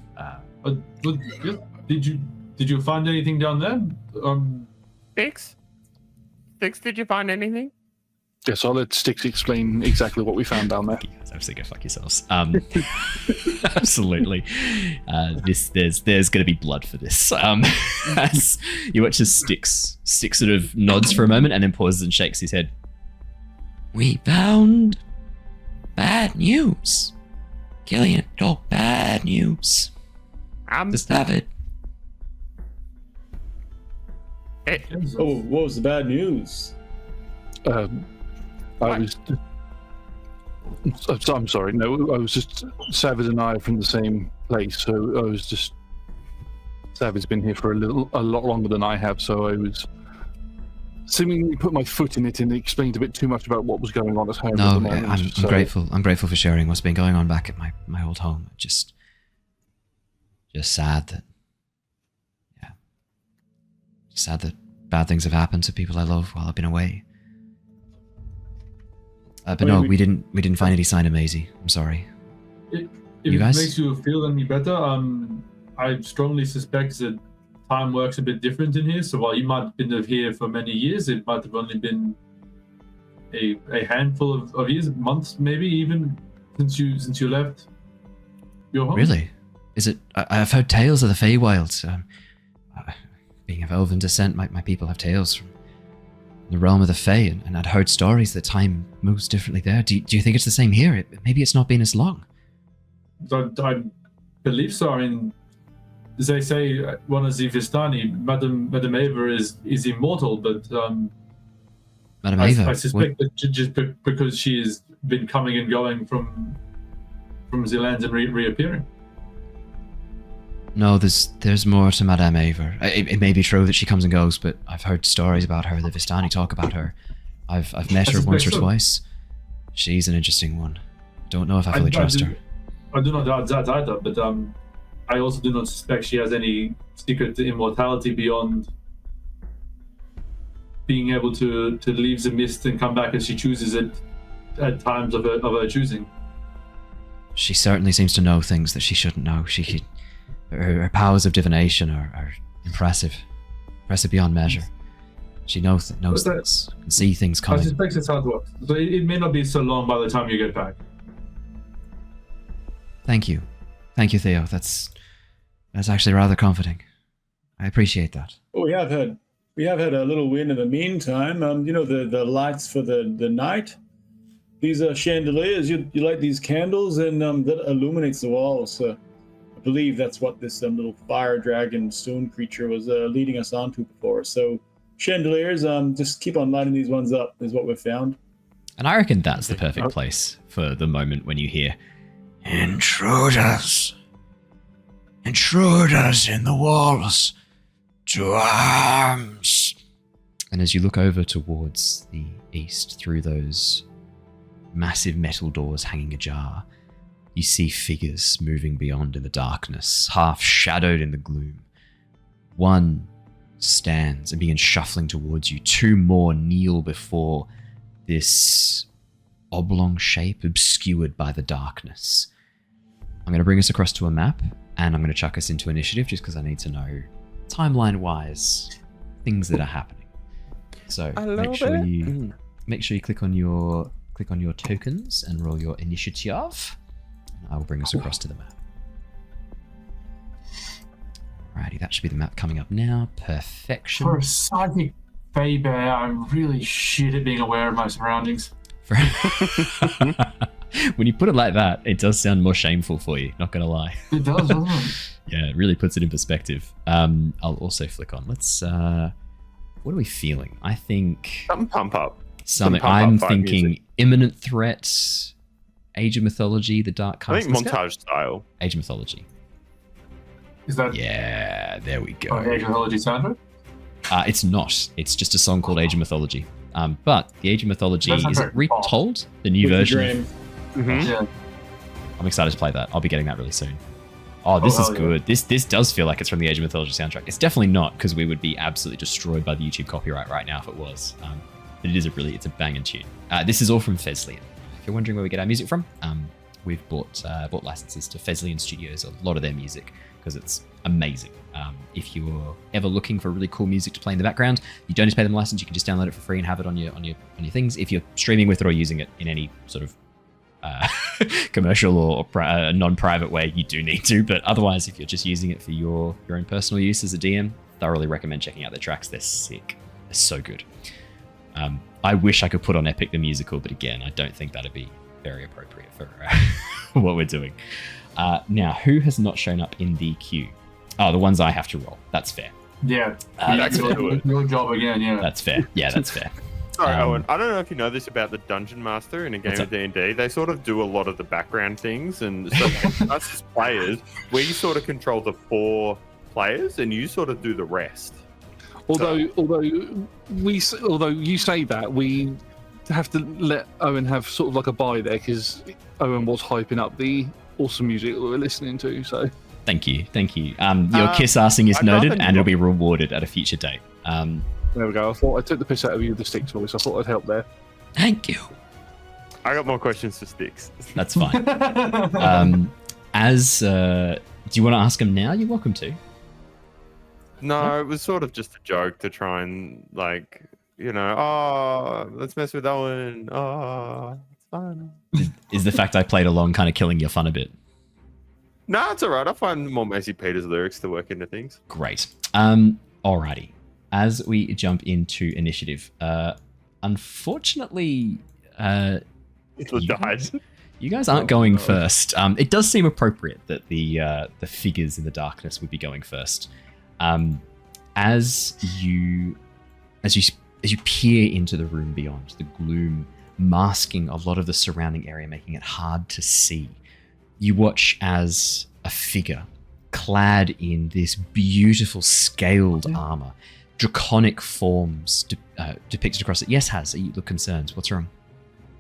Did you find anything down there? Styx, did you find anything? Yes, I'll let Styx explain exactly what we found down there. You guys obviously go fuck yourselves. Absolutely. There's going to be blood for this. As you watch as Styx sort of nods for a moment and then pauses and shakes his head. We found bad news. Killian told bad news. Just have it. Oh, what was the bad news? I'm sorry. No, I was just Savage and I are from the same place, so I was just Savage been here for a lot longer than I have, so I was seemingly put my foot in it and explained a bit too much about what was going on at home. No, I'm grateful. I'm grateful for sharing what's been going on back at my old home. Just sad that, sad that bad things have happened to people I love while I've been away. But no, we didn't find any sign of Maisie. I'm sorry. If you guys? It makes you feel any better, I strongly suspect that time works a bit different in here. So while you might have been here for many years, it might have only been a handful of years, months, maybe even since you left your home. Really? Is it? I've heard tales of the Feywilds. Being of elven descent, my people have tales from the realm of the Fae, and I'd heard stories that time moves differently there. Do you think it's the same here? Maybe it's not been as long. I believe so. I mean, they say one of the Vistani, Madame Ava is immortal, but Madame Ava? I suspect that just because she has been coming and going from the lands and reappearing. No, there's more to Madame Ava. It may be true that she comes and goes, but I've heard stories about her. The Vistani talk about her. I've met her once or twice. She's an interesting one. Don't know if I fully trust her. I do not doubt that either, but I also do not suspect she has any secret to immortality beyond being able to leave the mist and come back as she chooses it at times of her choosing. She certainly seems to know things that she shouldn't know. Her powers of divination are impressive beyond measure. She knows things, can see things coming. I suspect that's how it works. So it may not be so long by the time you get back. Thank you, Theo. That's actually rather comforting. I appreciate that. Well, we have had a little win in the meantime. The lights for the night. These are chandeliers. You light these candles, and that illuminates the walls. So I believe that's what this little fire dragon stone creature was leading us onto before. So chandeliers, just keep on lighting these ones up is what we've found. And I reckon that's the perfect place for the moment when you hear intruders in the walls, to arms. And as you look over towards the east through those massive metal doors hanging ajar, you see figures moving beyond in the darkness, half shadowed in the gloom. One stands and begins shuffling towards you. Two more kneel before this oblong shape obscured by the darkness. I'm going to bring us across to a map, and I'm going to chuck us into initiative just because I need to know, timeline-wise, things that are happening. So make sure you click on your tokens and roll your initiative. I will bring us across to the map. Alrighty, that should be the map coming up now. Perfection. For a psychic Fae bear, I'm really shit at being aware of my surroundings. When you put it like that, it does sound more shameful for you, not gonna lie. It does, doesn't it? Yeah, it really puts it in perspective. I'll also flick on. Let's what are we feeling? I think Something pump up. I'm thinking imminent threat, Age of Mythology, the Dark Castle. I think montage style. Age of Mythology. Is that Yeah, there we go. Age of Mythology soundtrack? It's not. It's just a song called Age of Mythology. But the Age of Mythology, That's not is it very far. retold? The new version? Yeah. I'm excited to play that. I'll be getting that really soon. Oh, this is hell yeah. good. This does feel like it's from the Age of Mythology soundtrack. It's definitely not, because we would be absolutely destroyed by the YouTube copyright right now if it was. But it's a banging tune. This is all from Feslian. If you're wondering where we get our music from, we've bought licenses to Feslian Studios, a lot of their music, because it's amazing. If you're ever looking for really cool music to play in the background, you don't need to pay them a license. You can just download it for free and have it on your things. If you're streaming with it or using it in any sort of commercial or non-private way, you do need to. But otherwise, if you're just using it for your own personal use as a DM, thoroughly recommend checking out their tracks. They're sick. They're so good. I wish I could put on Epic the Musical, but again, I don't think that'd be very appropriate for what we're doing. Now, who has not shown up in the queue? Oh, the ones I have to roll. That's fair. Yeah. That's your job again, yeah. That's fair. Yeah, that's fair. Sorry, Owen. I don't know if you know this about the Dungeon Master in a game of D&D. They sort of do a lot of the background things, and so us as players, we sort of control the 4 players, and you sort of do the rest. Although you say that, we have to let Owen have sort of like a bye there, because Owen was hyping up the awesome music that we're listening to. So thank you. Your kiss-assing is noted, and it'll be rewarded at a future date. There we go. I took the piss out of you with the Styx voice. I thought I'd help there. Thank you. I got more questions for Styx. That's fine. Do you want to ask him now? You're welcome to. No, it was sort of just a joke to try and, let's mess with Owen. Oh, it's fun. Is the fact I played along kind of killing your fun a bit? No, it's all right. I find more Macy Peters lyrics to work into things. Great. Alrighty. as we jump into initiative, unfortunately, Tithla dies. you guys aren't going first. It does seem appropriate that the figures in the darkness would be going first. As you peer into the room beyond, the gloom masking a lot of the surrounding area, making it hard to see, you watch as a figure clad in this beautiful scaled armor, draconic forms depicted across it. Yes, Haz, you look concerned. What's wrong?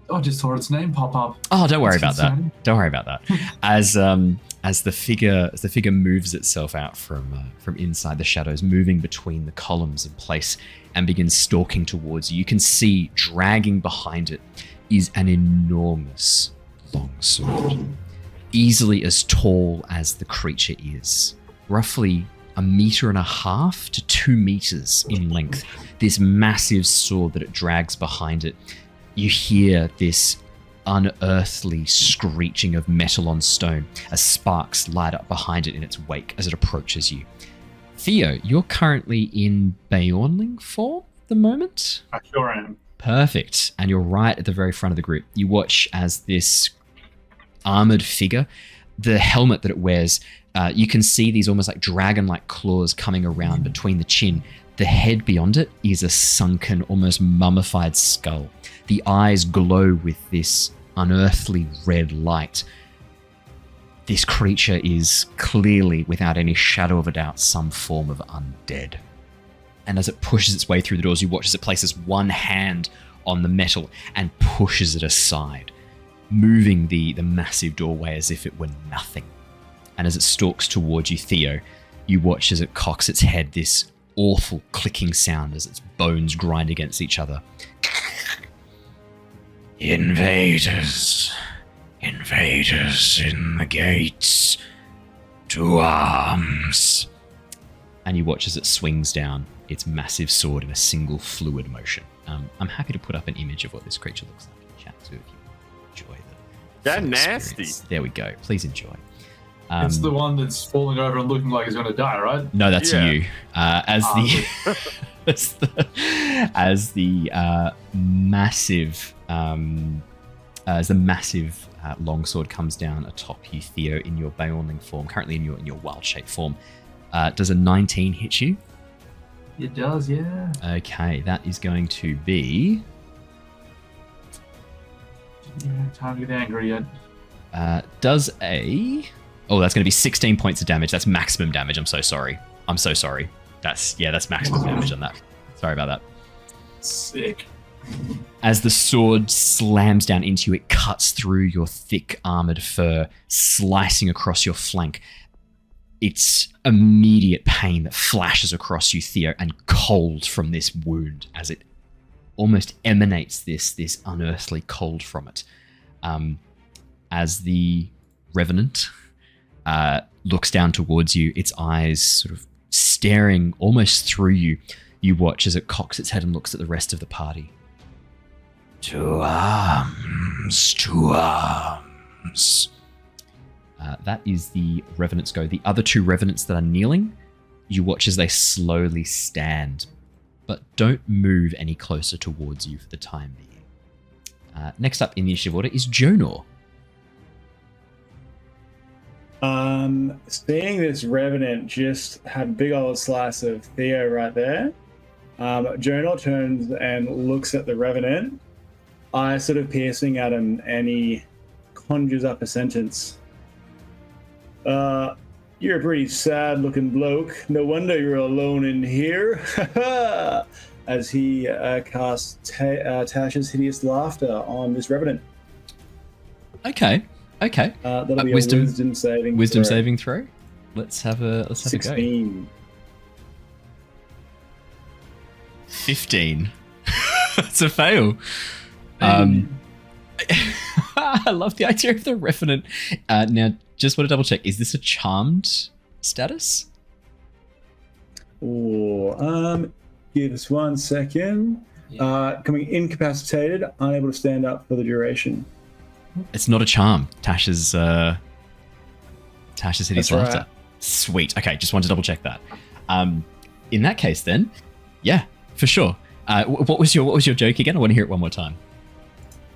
I just saw its name pop up. Oh, don't worry That's about concerning. that. Don't worry about that. As the figure moves itself out from inside the shadows, moving between the columns in place, and begins stalking towards you, you can see dragging behind it is an enormous long sword, easily as tall as the creature is, roughly 1.5 meters to 2 meters in length. This massive sword that it drags behind it. You hear this unearthly screeching of metal on stone as sparks light up behind it in its wake as it approaches you. Theo, you're currently in Beornling form at the moment? I sure am. Perfect. And you're right at the very front of the group. You watch as this armored figure, the helmet that it wears, you can see these almost like dragon-like claws coming around between the chin. The head beyond it is a sunken, almost mummified skull. The eyes glow with this unearthly red light. This creature is clearly, without any shadow of a doubt, some form of undead. And as it pushes its way through the doors, you watch as it places one hand on the metal and pushes it aside, moving the massive doorway as if it were nothing. And as it stalks towards you, Theo, you watch as it cocks its head, this awful clicking sound as its bones grind against each other. Invaders in the gates, to arms. And you watch as it swings down its massive sword in a single fluid motion. I'm happy to put up an image of what this creature looks like in chat too, if you enjoy That full nasty. experience. There we go. Please enjoy. It's the one that's falling over and looking like it's going to die, right? No, that's Yeah. you. As the massive longsword comes down atop you, Theo, in your Beornling form, currently in your wild shape form. Does a 19 hit you? It does, yeah. Okay, that is going to be. Yeah, time to get angry yet. Does a. Oh, that's going to be 16 points of damage. That's maximum damage. I'm so sorry. That's maximum damage on that. Sorry about that. Sick. As the sword slams down into you, it cuts through your thick armored fur, slicing across your flank. It's immediate pain that flashes across you, Theo, and cold from this wound as it almost emanates this unearthly cold from it. As the revenant looks down towards you, its eyes sort of staring almost through you, you watch as it cocks its head and looks at the rest of the party. To arms, to arms. That is the revenants go. The other two revenants that are kneeling, you watch as they slowly stand, but don't move any closer towards you for the time being. Next up in the initiative order is Jonor. Seeing this revenant just have a big old slice of Theo right there, Jonor turns and looks at the revenant, eye sort of piercing at him, and he conjures up a sentence. You're a pretty sad looking bloke. No wonder you're alone in here. As he casts Tash's hideous laughter on this revenant. Okay. That'll be wisdom a wisdom saving Wisdom throw. saving throw. Let's have a 16. go. 15. It's a fail. I love the idea of the revenant. Now, just want to double check. Is this a charmed status? Oh, give us 1 second. Coming incapacitated, unable to stand up for the duration. It's not a charm. Tash's hideous That's laughter. right. Sweet. Okay, just wanted to double check that. In that case, then, Yeah, for sure. What was your joke again? I want to hear it one more time.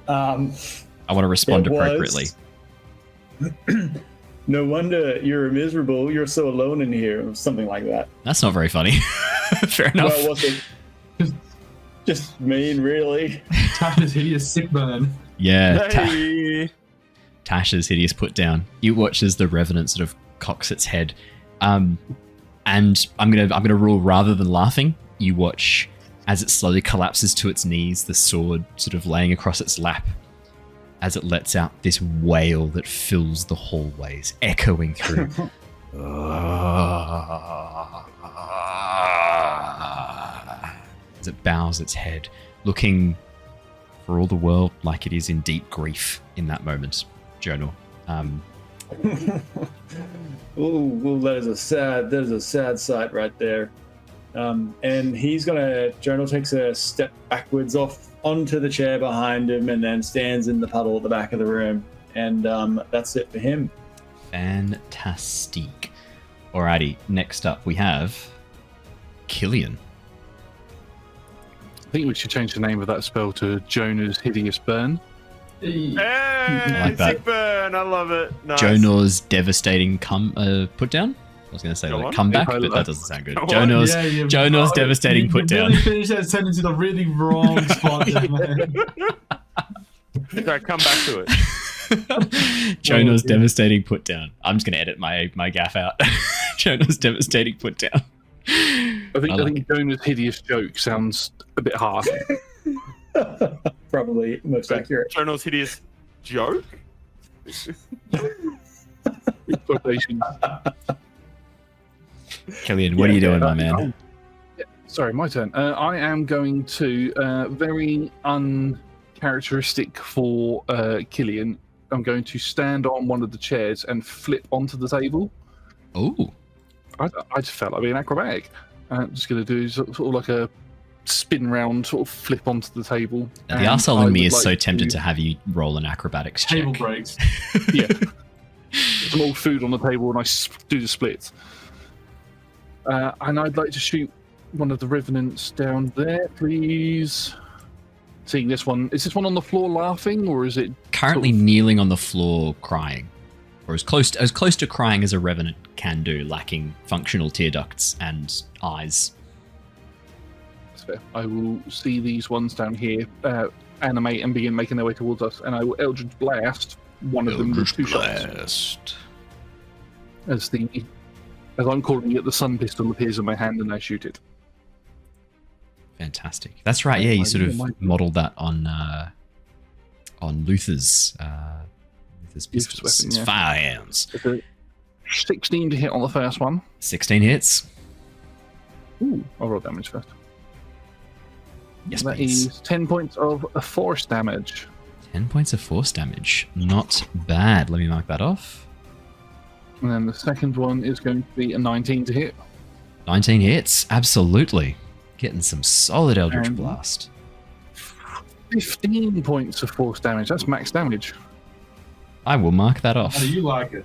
I want to respond appropriately. No wonder you're miserable. You're so alone in here, or something like that. That's not very funny. Fair enough. Well, what's it? Just mean, really. Tasha's hideous sick burn. Yeah. Hey. Tasha's hideous put down. You watch as the revenant sort of cocks its head, and I'm gonna rule rather than laughing. You watch as it slowly collapses to its knees, the sword sort of laying across its lap, as it lets out this wail that fills the hallways, echoing through. As it bows its head, looking for all the world like it is in deep grief in that moment. Jonor. Well, that is a sad sight right there. And Jonor takes a step backwards off onto the chair behind him and then stands in the puddle at the back of the room. And that's it for him. Fantastic. Alrighty, next up we have Killian. I think we should change the name of that spell to Jonor's Hideous Burn. Hey, I like that. sick burn. I love it. Nice. Jonor's devastating put down. I was going to say Go on. comeback, Yeah, but that doesn't sound good. Go on. Jonor's devastating put down. You really finished that sentence in the really wrong spot there, man. Sorry, come back to it. Jonor's devastating put down. I'm just going to edit my gaff out. Jonor's devastating put down. I think Jonor's hideous joke sounds a bit harsh. Probably most accurate. Jonor's hideous joke? Quotation. Killian, what are you doing, my man? Sorry, my turn. I am going to, very uncharacteristic for Killian, I'm going to stand on one of the chairs and flip onto the table. Oh. I just felt like being acrobatic. I'm just going to do sort of like a spin round, sort of flip onto the table. Now, the arsehole in me is so tempted to have you roll an acrobatics check. Table breaks. Yeah. Some old food on the table and I do the split. And I'd like to shoot one of the revenants down there, please. Seeing this one, is this one on the floor laughing, or is it Currently kneeling on the floor crying. Or as close to crying as a revenant can do, lacking functional tear ducts and eyes. That's fair. I will see these ones down here animate and begin making their way towards us, and I will Eldritch Blast one of them with 2 shots. As I'm calling it, the sun pistol appears in my hand and I shoot it. Fantastic. That's right. Yeah, you sort of modelled that on Luther's pistols, weapon, yeah. firehands. It's a 16 to hit on the first one. 16 hits. Ooh, I'll roll damage first. Yes, That please. is 10 points of force damage. 10 points of force damage. Not bad. Let me mark that off. And then the second one is going to be a 19 to hit. 19 hits. Absolutely. Getting some solid Eldritch And- Blast. 15 points of force damage. That's max damage. I will mark that off. How do you like it?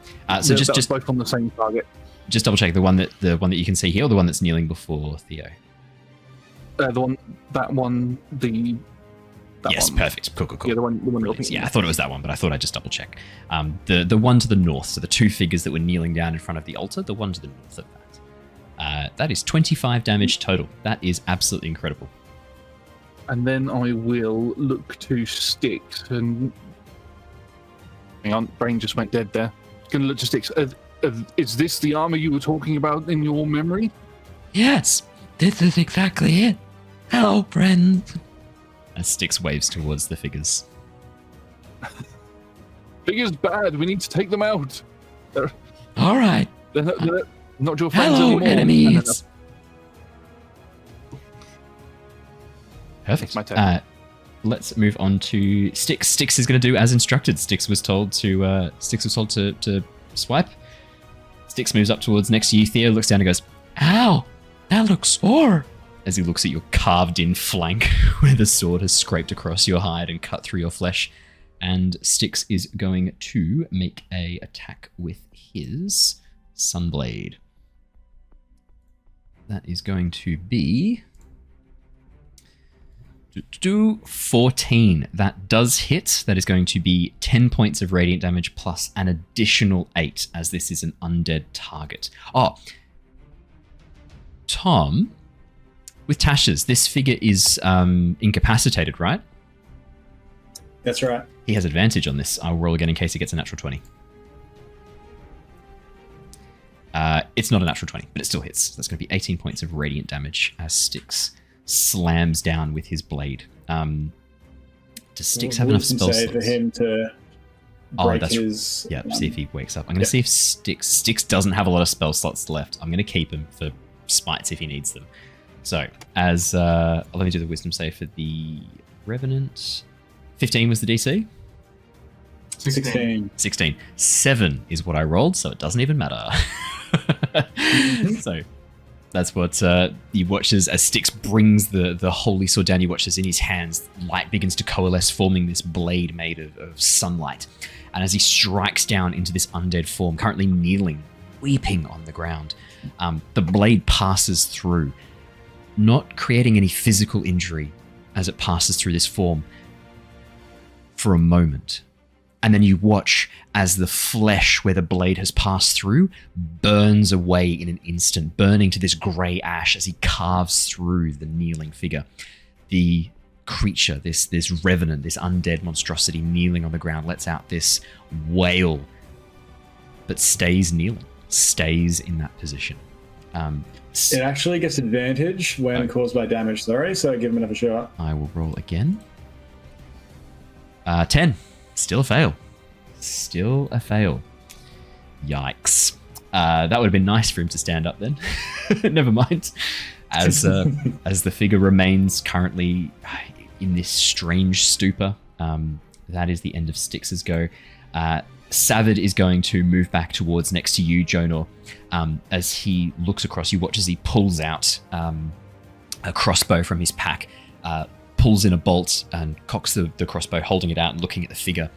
So Yeah, that was just both on the same target. double check the one that you can see here, or the one that's kneeling before Theo. That one. Yes, perfect. Cool. Yeah, the one you're Brilliant. Yeah, I thought it was that one, but I thought I'd just double check. The one to the north, so the 2 figures that were kneeling down in front of the altar, the one to the north of that. That is 25 damage total. That is absolutely incredible. And then I will look to Styx and... Hang on, brain just went dead there. Gonna look to Styx. Is this the armor you were talking about in your memory? Yes, this is exactly it. Hello, friends. As Styx waves towards the figures. Figure's bad. We need to take them out. All right. They're not your friends Hello, anymore. enemies. Perfect. My turn. Let's move on to Styx. Styx is going to do as instructed. Styx was told to swipe. Styx moves up towards next to you. Theo looks down and goes, Ow, that looks sore. as he looks at your carved-in flank where the sword has scraped across your hide and cut through your flesh. And Styx is going to make a attack with his Sunblade. That is going to be 14. That does hit. That is going to be 10 points of radiant damage plus an additional 8, as this is an undead target. Oh, Tom, with Tasha's, this figure is incapacitated, right? That's right. He has advantage on this. I'll roll again in case he gets a natural 20. It's not a natural 20, but it still hits. That's going to be 18 points of radiant damage as Styx slams down with his blade. Does Styx have enough spell slots? For him to break his... Yeah, see if he wakes up. I'm going to see if Styx doesn't have a lot of spell slots left. I'm going to keep him for spites if he needs them. So, as... let me do the wisdom save for the Revenant. 15 was the DC? 16. 7 is what I rolled, so it doesn't even matter. So that's what he watches as Styx brings the holy sword down. He watches in his hands, light begins to coalesce, forming this blade made of sunlight. And as he strikes down into this undead form, currently kneeling, weeping on the ground, the blade passes through, not creating any physical injury as it passes through this form for a moment. And then you watch as the flesh where the blade has passed through burns away in an instant, burning to this grey ash as he carves through the kneeling figure. The creature, this revenant, this undead monstrosity kneeling on the ground, lets out this wail, but stays kneeling, stays in that position. It actually gets advantage when caused by damage, so give him another shot. I will roll again. 10. Still a fail. Still a fail. Yikes. That would have been nice for him to stand up then. Never mind. As the figure remains currently in this strange stupor, that is the end of Styx's go. Savid is going to move back towards next to you, Jonor. As he looks across, you watch as he pulls out a crossbow from his pack, pulls in a bolt and cocks the crossbow, holding it out and looking at the figure.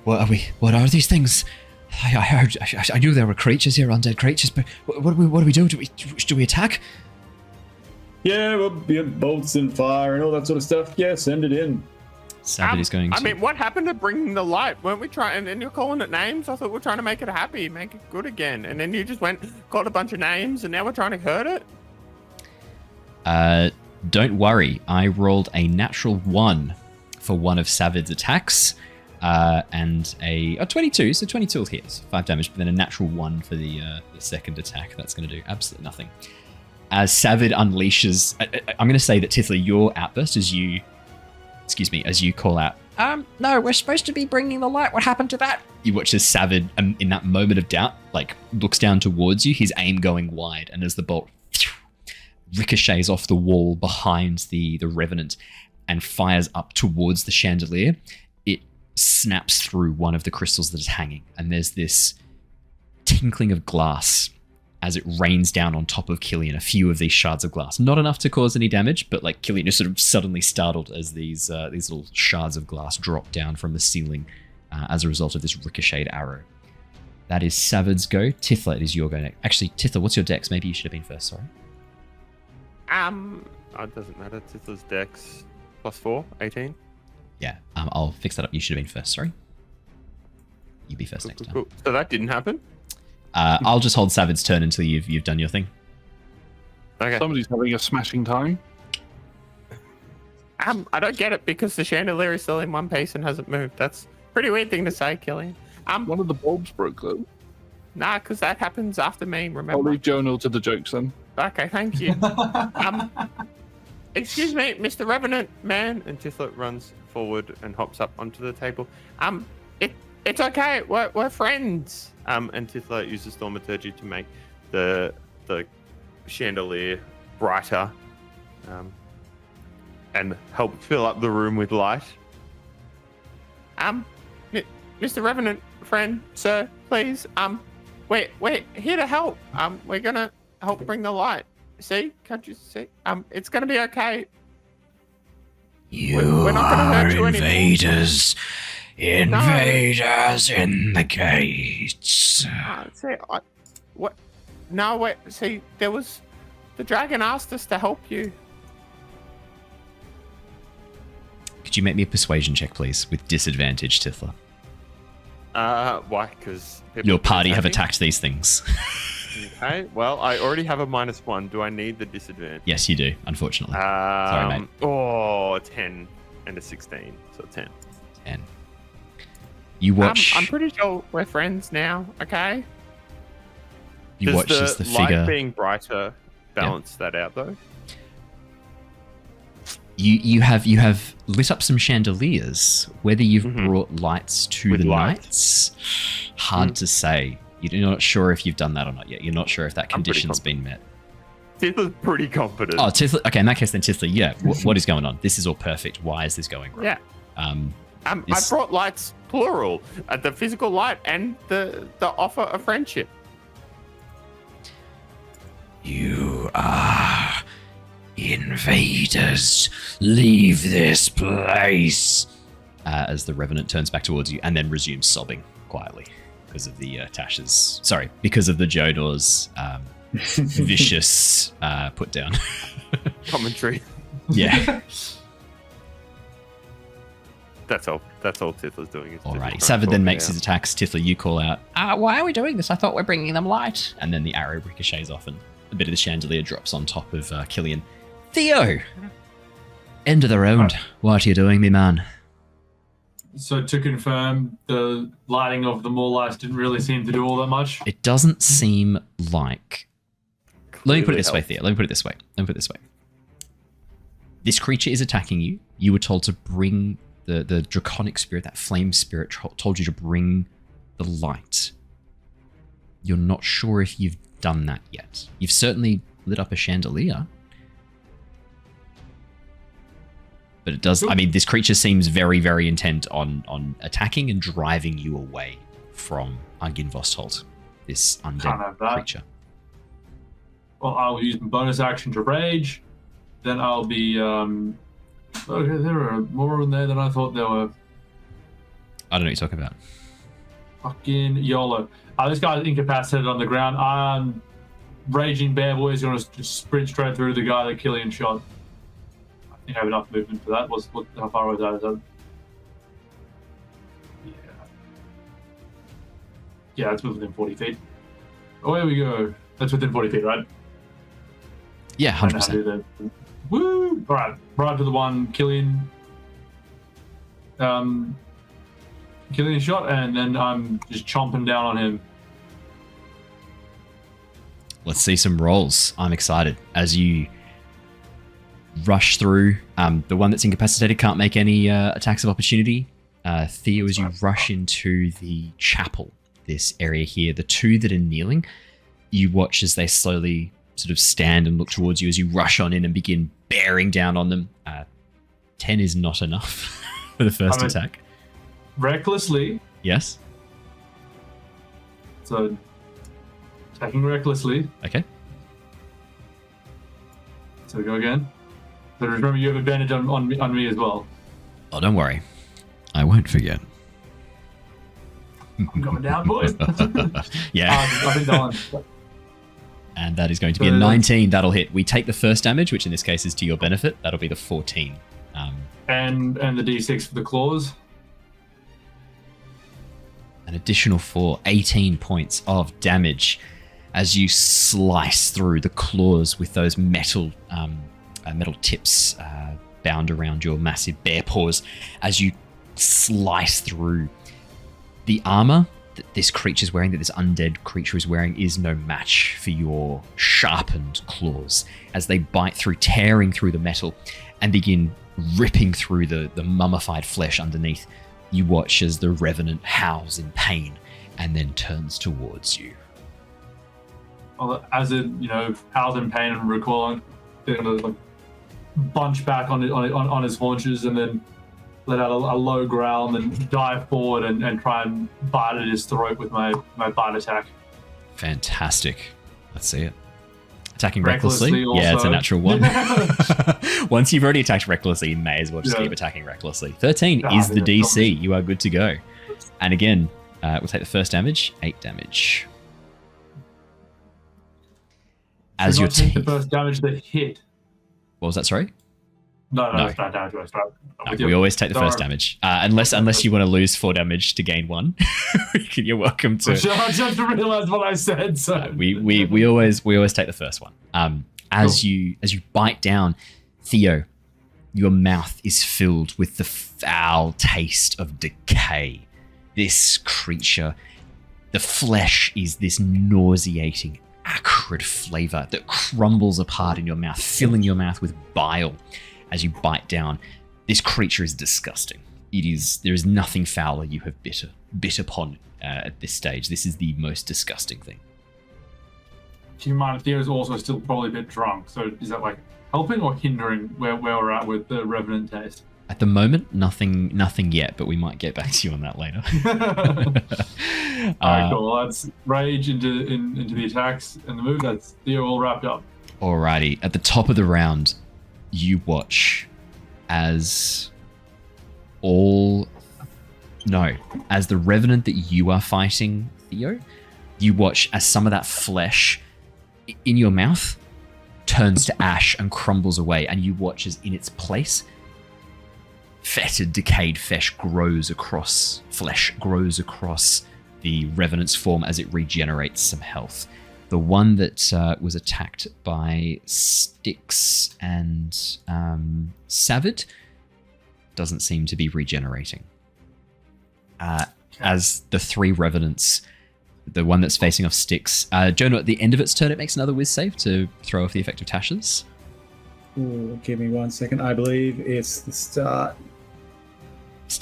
What are these things? I knew there were creatures here, undead creatures, but what do we do? Do we attack? Yeah, well, bolts and fire and all that sort of stuff. Yeah, send it in. Savid is going to... I mean, what happened to bringing the light? Weren't we trying... And you're calling it names? I thought we were trying to make it happy, make it good again. And then you just called a bunch of names, and now we're trying to hurt it? Don't worry. I rolled a natural 1 for one of Savid's attacks, and a 22, so 22 hits, 5 damage, but then a natural 1 for the second attack. That's going to do absolutely nothing. As Savid unleashes... I'm going to say that, Tithla, your outburst as you call out, no, we're supposed to be bringing the light. What happened to that? You watch as Savid, in that moment of doubt, looks down towards you, his aim going wide, and as the bolt ricochets off the wall behind the Revenant and fires up towards the chandelier, it snaps through one of the crystals that is hanging, and there's this tinkling of glass as it rains down on top of Killian, a few of these shards of glass. Not enough to cause any damage, but Killian is sort of suddenly startled as these little shards of glass drop down from the ceiling as a result of this ricocheted arrow. That is Savid's go. Tithla, it is your go next. Actually, Tithla, what's your dex? Maybe you should have been first, sorry. It doesn't matter. Tithla's dex +4, 18. Yeah, I'll fix that up. You should have been first, sorry. You be first next time. Cool. So that didn't happen? I'll just hold Savid's turn until you've done your thing. Okay. Somebody's having a smashing time. I don't get it because the chandelier is still in one piece and hasn't moved. That's a pretty weird thing to say, Killian. One of the bulbs broke though. Nah, because that happens after me, remember? I'll leave Jonor to the jokes then. Okay, thank you. Excuse me, Mr. Revenant man. And Tithla runs forward and hops up onto the table. It's okay. We're friends. And Tithla uses thaumaturgy to make the chandelier brighter, and help fill up the room with light. Mr. Revenant friend, sir, please. We're here to help. We're gonna help bring the light. See? Can't you see? It's gonna be okay. We're not gonna hurt you invaders. Invaders in the gates. What? No, wait. See, there was The dragon asked us to help you. Could you make me a persuasion check, please, with disadvantage, Tithla? Why? Because Your party have attacked these things. Okay, well, I already have a -1. Do I need the disadvantage? Yes, you do, unfortunately. Sorry, mate. Oh, 10 and a 16, so 10. 10. You watch... I'm pretty sure we're friends now, okay? You watch as the figure... light being brighter balance that out, though? You have lit up some chandeliers. Whether you've brought lights to the knights, hard to say. You're not sure if you've done that or not yet. You're not sure if that condition's been met. Tithla's pretty confident. Oh, Tithla. Okay, in that case, then Tithla, yeah. What is going on? This is all perfect. Why is this going wrong? Yeah. I brought lights, plural. The physical light and the offer of friendship. You are invaders. Leave this place. As the Revenant turns back towards you and then resumes sobbing quietly because of the Tash's... Sorry, because of the Jonor's vicious put down. Commentary. Yeah. That's all Tithla's doing. Alright, Savard then makes his attacks. Tithla, you call out, why are we doing this? I thought we're bringing them light. And then the arrow ricochets off and a bit of the chandelier drops on top of Killian. Theo! End of the round. What are you doing, me man? So to confirm, the lighting of the more lights didn't really seem to do all that much? It doesn't seem like... Let me put it this way, Theo. Let me put it this way. This creature is attacking you. You were told to bring... The draconic spirit, that flame spirit, told you to bring the light. You're not sure if you've done that yet. You've certainly lit up a chandelier. But it does... I mean, this creature seems very, very intent on attacking and driving you away from Argynvostholt, this undead creature. Well, I'll use my bonus action to rage. Then I'll be... Okay, there are more in there than I thought there were. I don't know what you're talking about. Fucking YOLO. This guy's incapacitated on the ground. Raging Bear Boy is going to just sprint straight through the guy that Killian shot. I think I have enough movement for that. How far away is that? Yeah, that's within 40 feet. Oh, here we go. That's within 40 feet, right? Yeah, 100%. Woo! Alright, right to the one Killian shot, and then I'm just chomping down on him. Let's see some rolls. I'm excited. As you rush through, the one that's incapacitated can't make any attacks of opportunity. Theo, as you rush into the chapel, this area here, the two that are kneeling, you watch as they slowly sort of stand and look towards you as you rush on in and begin bearing down on them. 10 is not enough for the first attack. Recklessly. Yes. So, attacking recklessly. Okay. So go again. But remember, you have advantage on me as well. Oh, don't worry. I won't forget. I'm coming down, boys. Yeah. I've been done. And that is going to be a 19. That'll hit. We take the first damage, which in this case is to your benefit. That'll be the 14. And the D6 for the claws. An additional 4, 18 points of damage as you slice through the claws with those metal tips bound around your massive bear paws. As you slice through the armor that this creature's wearing, that this undead creature is wearing, is no match for your sharpened claws as they bite through, tearing through the metal and begin ripping through the mummified flesh underneath. You watch as the Revenant howls in pain and then turns towards you. Well, as it, howls in pain and recoiling, they're going to bunch back on his haunches and then let out a low growl and then dive forward and try and bite at his throat with my bite attack. Fantastic. Let's see it. Attacking recklessly? Also. Yeah, it's a natural one. Once you've already attacked recklessly, you may as well just keep attacking recklessly. 13 is the DC. You are good to go. And again, we'll take the first damage. 8 damage. as Do your not take the teeth. first damage that hit. What was that? Sorry. No, No. it's not damage. It's not. No, we always take the first damage, unless you want to lose 4 damage to gain 1. You're welcome to. I just realized what I said. So We always take the first one. As you bite down, Theo, your mouth is filled with the foul taste of decay. This creature, the flesh is this nauseating, acrid flavor that crumbles apart in your mouth, filling your mouth with bile as you bite down. This creature is disgusting. There is nothing fouler you have bit upon at this stage. This is the most disgusting thing. keep in mind, Theo's also still probably a bit drunk. So is that like helping or hindering where we're at with the revenant taste? At the moment, nothing yet, but we might get back to you on that later. Alright, cool. Let's rage into the attacks and the move. That's Theo all wrapped up. Alrighty. At the top of the round, you watch as the revenant that you are fighting, Theo, you watch as some of that flesh in your mouth turns to ash and crumbles away, and you watch as in its place, fetid, decayed flesh grows across the revenant's form as it regenerates some health. The one that was attacked by Styx and Savid doesn't seem to be regenerating. As the 3 revenants, the one that's facing off Styx, Jonor, at the end of its turn, it makes another whiz save to throw off the effect of Tasha's. Ooh, give me 1 second. I believe it's the start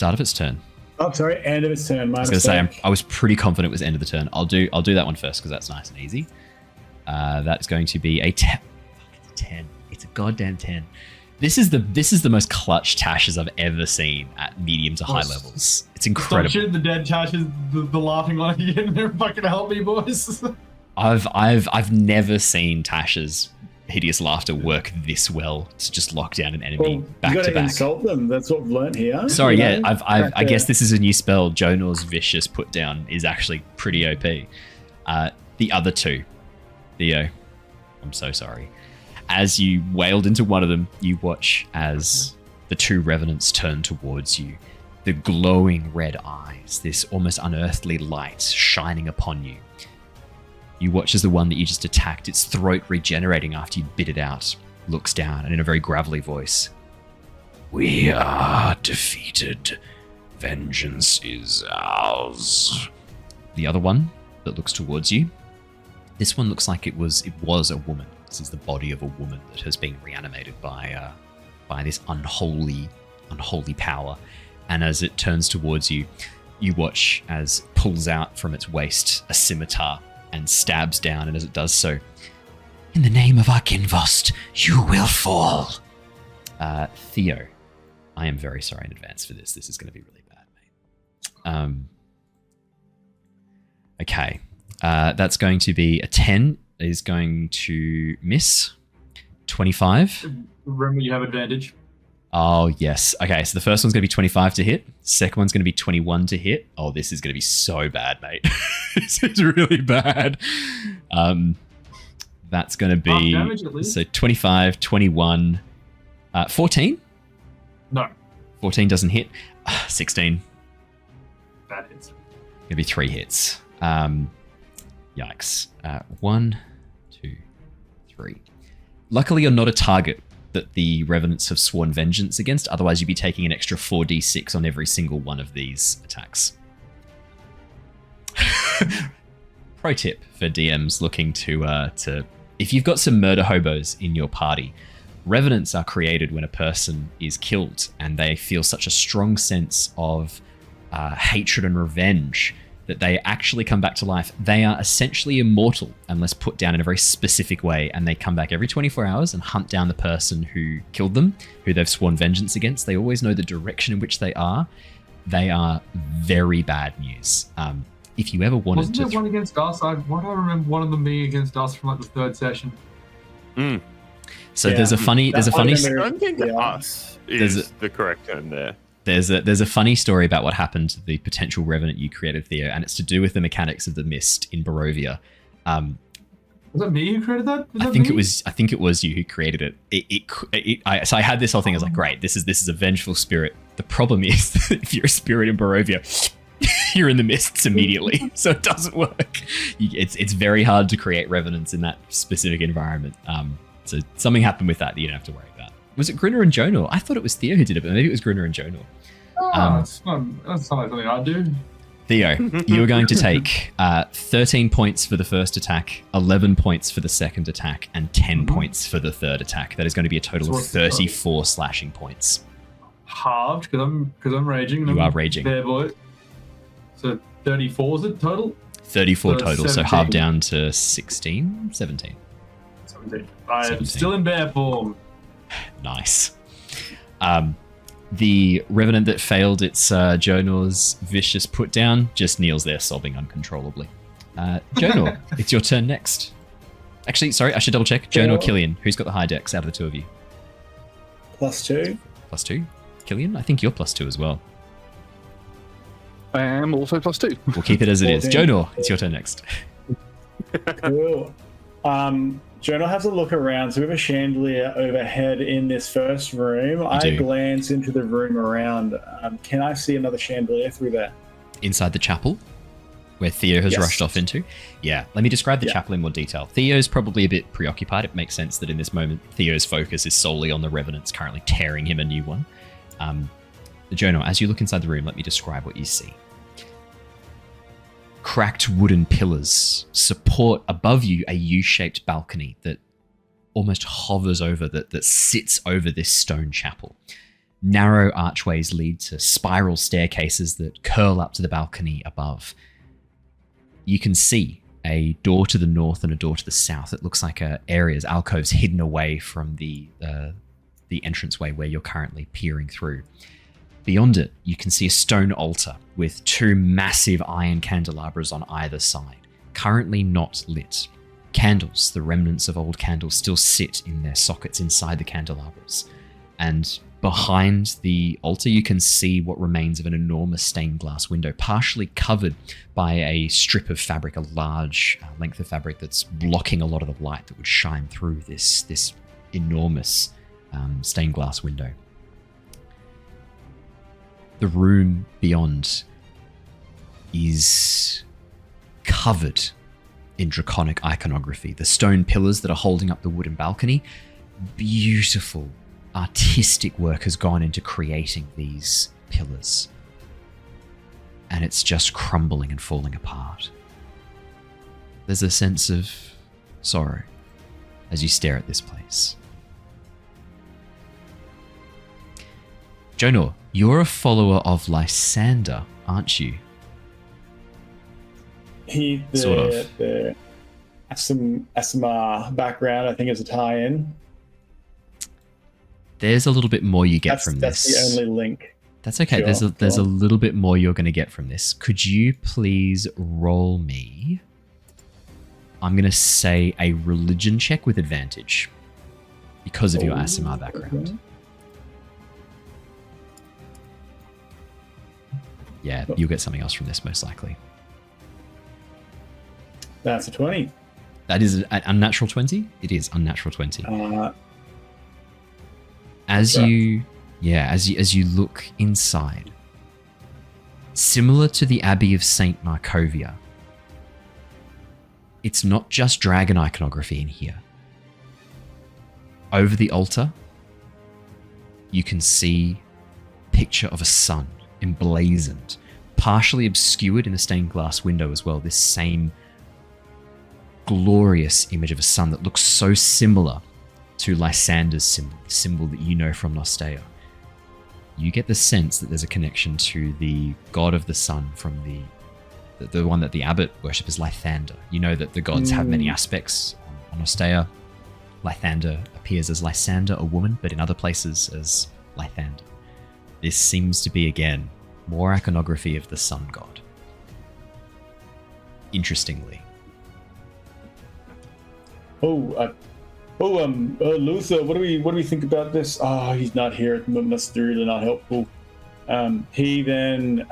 of its turn. Oh, sorry, end of its turn. I was going to say, I was pretty confident it was end of the turn. I'll do that one first because that's nice and easy. That's going to be a 10. It's a 10. It's a goddamn 10. This is the most clutch Tasha's I've ever seen at medium to high levels. It's incredible. Stop shooting the dead Tasha's, the laughing one again. They're fucking help me, boys. I've never seen Tasha's hideous laughter work this well to just lock down an enemy back you to back. Insult them. That's what we've learned here. Sorry, yeah, I guess this is a new spell. Jonor's vicious put down is actually pretty OP. The other 2, Theo, I'm so sorry. As you wailed into one of them, you watch as the 2 revenants turn towards you. The glowing red eyes, this almost unearthly light shining upon you. You watch as the one that you just attacked, its throat regenerating after you bit it out, looks down and in a very gravelly voice, "We are defeated. Vengeance is ours." The other one that looks towards you, this one looks like it was a woman. This is the body of a woman that has been reanimated by this unholy power. And as it turns towards you, you watch as it pulls out from its waist a scimitar and stabs down, and as it does so, "In the name of Argynvostholt, you will fall." Theo, I am very sorry in advance for this. This is going to be really bad, mate. Okay. That's going to be a 10, is going to miss. 25. Remember, you have advantage. Oh, yes. Okay, so the first one's going to be 25 to hit. Second one's going to be 21 to hit. Oh, this is going to be so bad, mate. This is really bad. That's going to be... damage at least. So 25, 21, 14? No. 14 doesn't hit. 16. That hits. Going to be 3 hits. Yikes. 1, 2, 3. Luckily, you're not a target that the revenants have sworn vengeance against. Otherwise, you'd be taking an extra 4d6 on every single one of these attacks. Pro tip for DMs looking to if you've got some murder hobos in your party, revenants are created when a person is killed and they feel such a strong sense of hatred and revenge that they actually come back to life. They are essentially immortal unless put down in a very specific way, and they come back every 24 hours and hunt down the person who killed them, who they've sworn vengeance against. They always know the direction in which they are. They are very bad news. If you ever wanted Wasn't there one against us? Why do I remember one of them being against us from like the 3rd session? So there's a funny I don't think us is the correct term there. There's a funny story about what happened to the potential revenant you created, Theo, and it's to do with the mechanics of the mist in Barovia. Was that me who created that? I think it was you who created it. So I had this whole thing. I was like, great, this is a vengeful spirit. The problem is that if you're a spirit in Barovia, you're in the mists immediately, so it doesn't work. It's very hard to create revenants in that specific environment. So something happened with that you don't have to worry about. Was it Gruner and Jonor? I thought it was Theo who did it, but maybe it was Gruner and Jonor. That's not like something I do. Theo, you are going to take 13 points for the first attack, 11 points for the second attack, and 10 points for the third attack. That is going to be a total of 34 slashing points. Halved because I'm raging. You are raging. Fair boy. So 34 is it total? 34 So total, 17. so halved down to 17. 17. I'm still in bear form. Nice. The revenant that failed its Jonor's vicious put down just kneels there sobbing uncontrollably. Jonor, it's your turn next. Actually, sorry, I should double check. Jonor, Killian, who's got the high dex out of the two of you? +2. +2. Killian, I think you're +2 as well. I am also +2. We'll keep it as it is. 14. Jonor, it's your turn next. Cool. Jonor has a look around. So we have a chandelier overhead in this first room. I do. glance into the room around. Can I see another chandelier through there? Inside the chapel, where Theo has Yes. rushed off into. Yeah, let me describe the Yeah. chapel in more detail. Theo's probably a bit preoccupied. It makes sense that in this moment, Theo's focus is solely on the revenants currently tearing him a new one. Jonor, as you look inside the room, let me describe what you see. Cracked wooden pillars support above you a U-shaped balcony that almost hovers over, that sits over this stone chapel. Narrow archways lead to spiral staircases that curl up to the balcony above. You can see a door to the north and a door to the south. It looks like areas, alcoves hidden away from the entranceway where you're currently peering through. Beyond it, you can see a stone altar with two massive iron candelabras on either side, currently not lit. Candles, the remnants of old candles, still sit in their sockets inside the candelabras. And behind the altar, you can see what remains of an enormous stained glass window, partially covered by a strip of fabric, a large length of fabric that's blocking a lot of the light that would shine through this enormous stained glass window. The room beyond is covered in draconic iconography. The stone pillars that are holding up the wooden balcony, beautiful artistic work has gone into creating these pillars. And it's just crumbling and falling apart. There's a sense of sorrow as you stare at this place. Jonor, you're a follower of Lysander, aren't you? Sort of. The Aasimar background, I think, is a tie-in. There's a little bit more you get from That's this. the only link. That's okay. Sure, There's a go little bit more you're going to get from this. Could you please roll me? I'm going to say a religion check with advantage because of your Aasimar background. Okay. Yeah, you'll get something else from this most likely. That's a 20. That is an unnatural 20? It is unnatural 20. As you look inside, similar to the Abbey of St. Markovia, it's not just dragon iconography in here. Over the altar, you can see a picture of a sun emblazoned, partially obscured in a stained glass window as well. This same glorious image of a sun that looks so similar to Lysander's symbol, the symbol that you know from Nostea. You get the sense that there's a connection to the god of the sun from the one that the abbot worship is Lythander. You know that the gods have many aspects. On Nostea, Lythander appears as Lysander, a woman, but in other places as Lythander. This seems to be, again, more iconography of the sun god. Interestingly. Luther, what do we think about this? Oh, he's not here at the moment. That's really not helpful. He then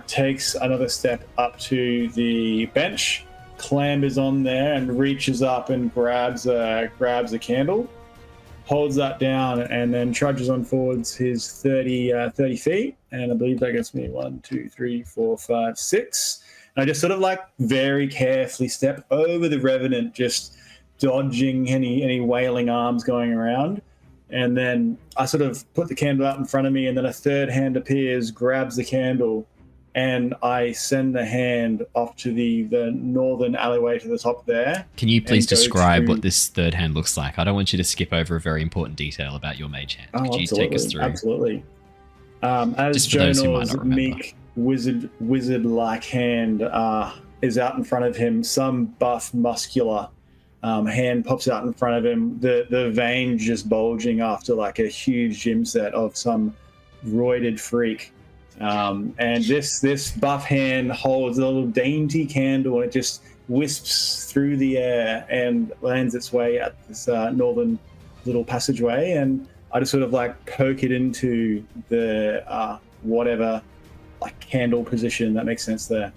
takes another step up to the bench clambers on there and reaches up and grabs a candle, holds that down, and then trudges on forwards his 30 feet. And I believe that gets me 1, 2, 3, 4, 5, 6. And I just sort of like very carefully step over the revenant, just dodging any wailing arms going around. And then I sort of put the candle out in front of me, and then a third hand appears, grabs the candle, and I send the hand off to the northern alleyway to the top there. Can you please describe what this third hand looks like? I don't want you to skip over a very important detail about your mage hand. Could you take us through? Absolutely. As Jonor's meek wizard-like hand is out in front of him, some buff, muscular hand pops out in front of him. The vein just bulging after like a huge gym set of some roided freak. And this buff hand holds a little dainty candle, and it just wisps through the air and lands its way at this northern little passageway. And I just sort of like poke it into the whatever like candle position that makes sense there.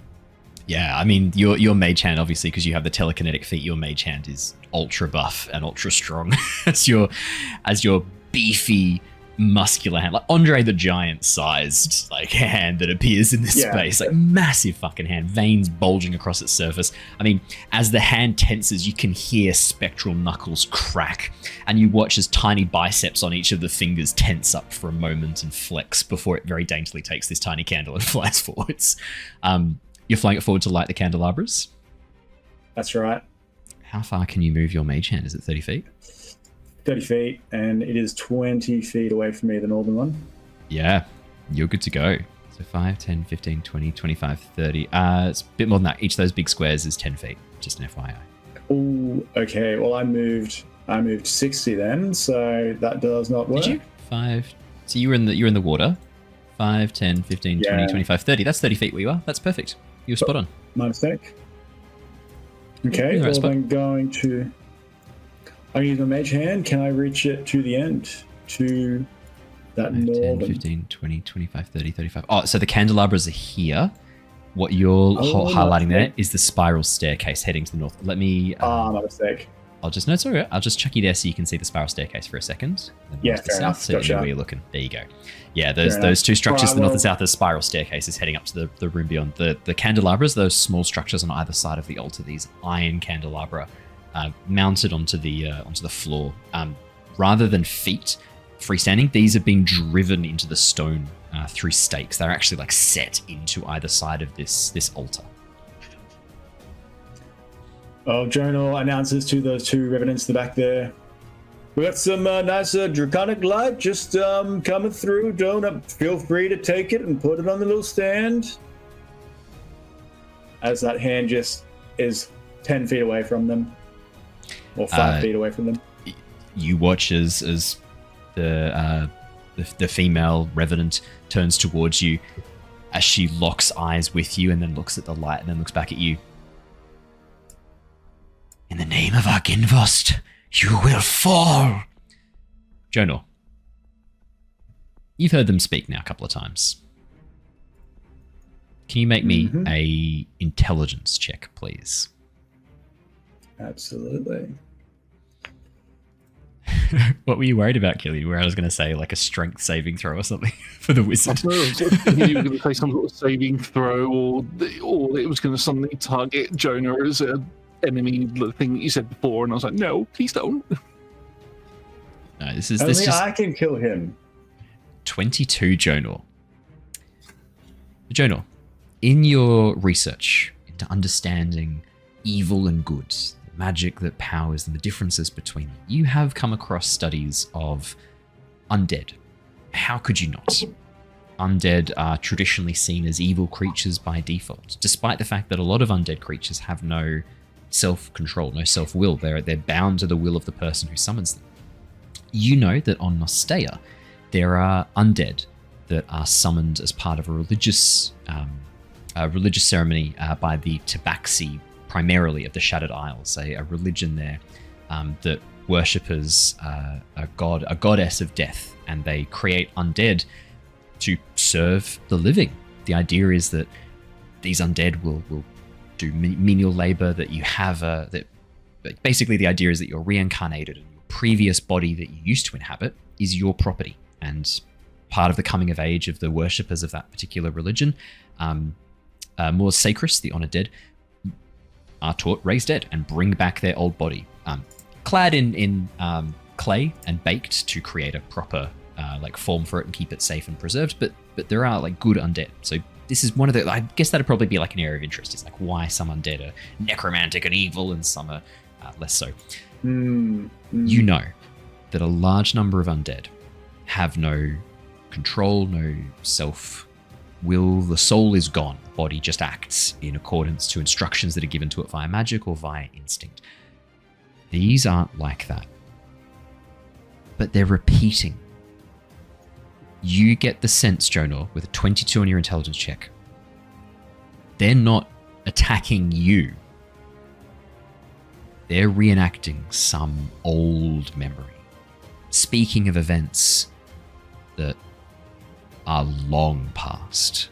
Yeah, I mean, your mage hand, obviously, because you have the telekinetic feat, your mage hand is ultra buff and ultra strong as your beefy, muscular hand, like Andre the Giant sized like hand that appears in this space, like massive fucking hand, veins bulging across its surface. I mean, as the hand tenses, you can hear spectral knuckles crack, and you watch as tiny biceps on each of the fingers tense up for a moment and flex before it very daintily takes this tiny candle and flies forwards. You're flying it forward to light the candelabras? That's right. How far can you move your mage hand? Is it 30 feet? 30 feet, and it is 20 feet away from me, the northern one. Yeah, you're good to go. So 5, 10, 15, 20, 25, 30. It's a bit more than that. Each of those big squares is 10 feet, just an FYI. Oh, okay. Well, I moved 60 then, so that does not work. Did you? 5. So you're in the water. 5, 10, 15, 20, 25, 30. That's 30 feet where you are. That's perfect. You're spot on. My mistake. Okay, well, I'm going to use my mage hand. Can I reach it to the end? To that 5, 10, 15, 20, 25, 30, 35. Oh, so the candelabras are here. What you're highlighting there is the spiral staircase heading to the north. Let me... my mistake. I'll just... No, it's all right. I'll just chuck you there so you can see the spiral staircase for a second. Yeah, fair enough. So you know where you're looking. There you go. Yeah, those two structures to the north and south, the spiral staircase is heading up to the room beyond. The candelabras, those small structures on either side of the altar, these iron candelabra, mounted onto the floor. Rather than feet freestanding, these have been driven into the stone through stakes. They're actually like set into either side of this altar. Oh, Jonor announces to those two revenants in the back there, we got some nice draconic light just coming through. Don't feel free to take it and put it on the little stand. As that hand just is 10 feet away from them. Or 5 feet away from them. You watch as the female revenant turns towards you as she locks eyes with you and then looks at the light and then looks back at you. In the name of Argynvostholt, you will fall. Jonor, you've heard them speak now a couple of times. Can you make me a intelligence check, please? Absolutely. What were you worried about, Killian? Where I was going to say like a strength saving throw or something for the wizard. You were going to say some sort of saving throw, or it was going to suddenly target Jonor as an enemy, the thing that you said before, and I was like, no, please don't. No, this is only I can kill him. 22, Jonor. Jonor, in your research into understanding evil and good, the magic that powers them, the differences between them, you have come across studies of undead. How could you not? Undead are traditionally seen as evil creatures by default, despite the fact that a lot of undead creatures have no self-control, no self-will. They're bound to the will of the person who summons them. You know that on Nostea, there are undead that are summoned as part of a religious ceremony by the Tabaxi, primarily of the Shattered Isles, a religion there that worshippers a goddess of death, and they create undead to serve the living. The idea is that these undead will do menial labor, that you have that basically the idea is that you're reincarnated and your previous body that you used to inhabit is your property. And part of the coming of age of the worshippers of that particular religion, more sacrous, the honored dead, are taught raise dead and bring back their old body, clad in clay and baked to create a proper like form for it and keep it safe and preserved. But there are like good undead. So this is one of the, I guess that'd probably be like an area of interest. Is like why some undead are necromantic and evil and some are less so. You know that a large number of undead have no control, no self-will. The soul is gone. The body just acts in accordance to instructions that are given to it via magic or via instinct. These aren't like that. But they're repeating. You get the sense, Jonor, with a 22 on your intelligence check, they're not attacking you. They're reenacting some old memory. Speaking of events that are long past.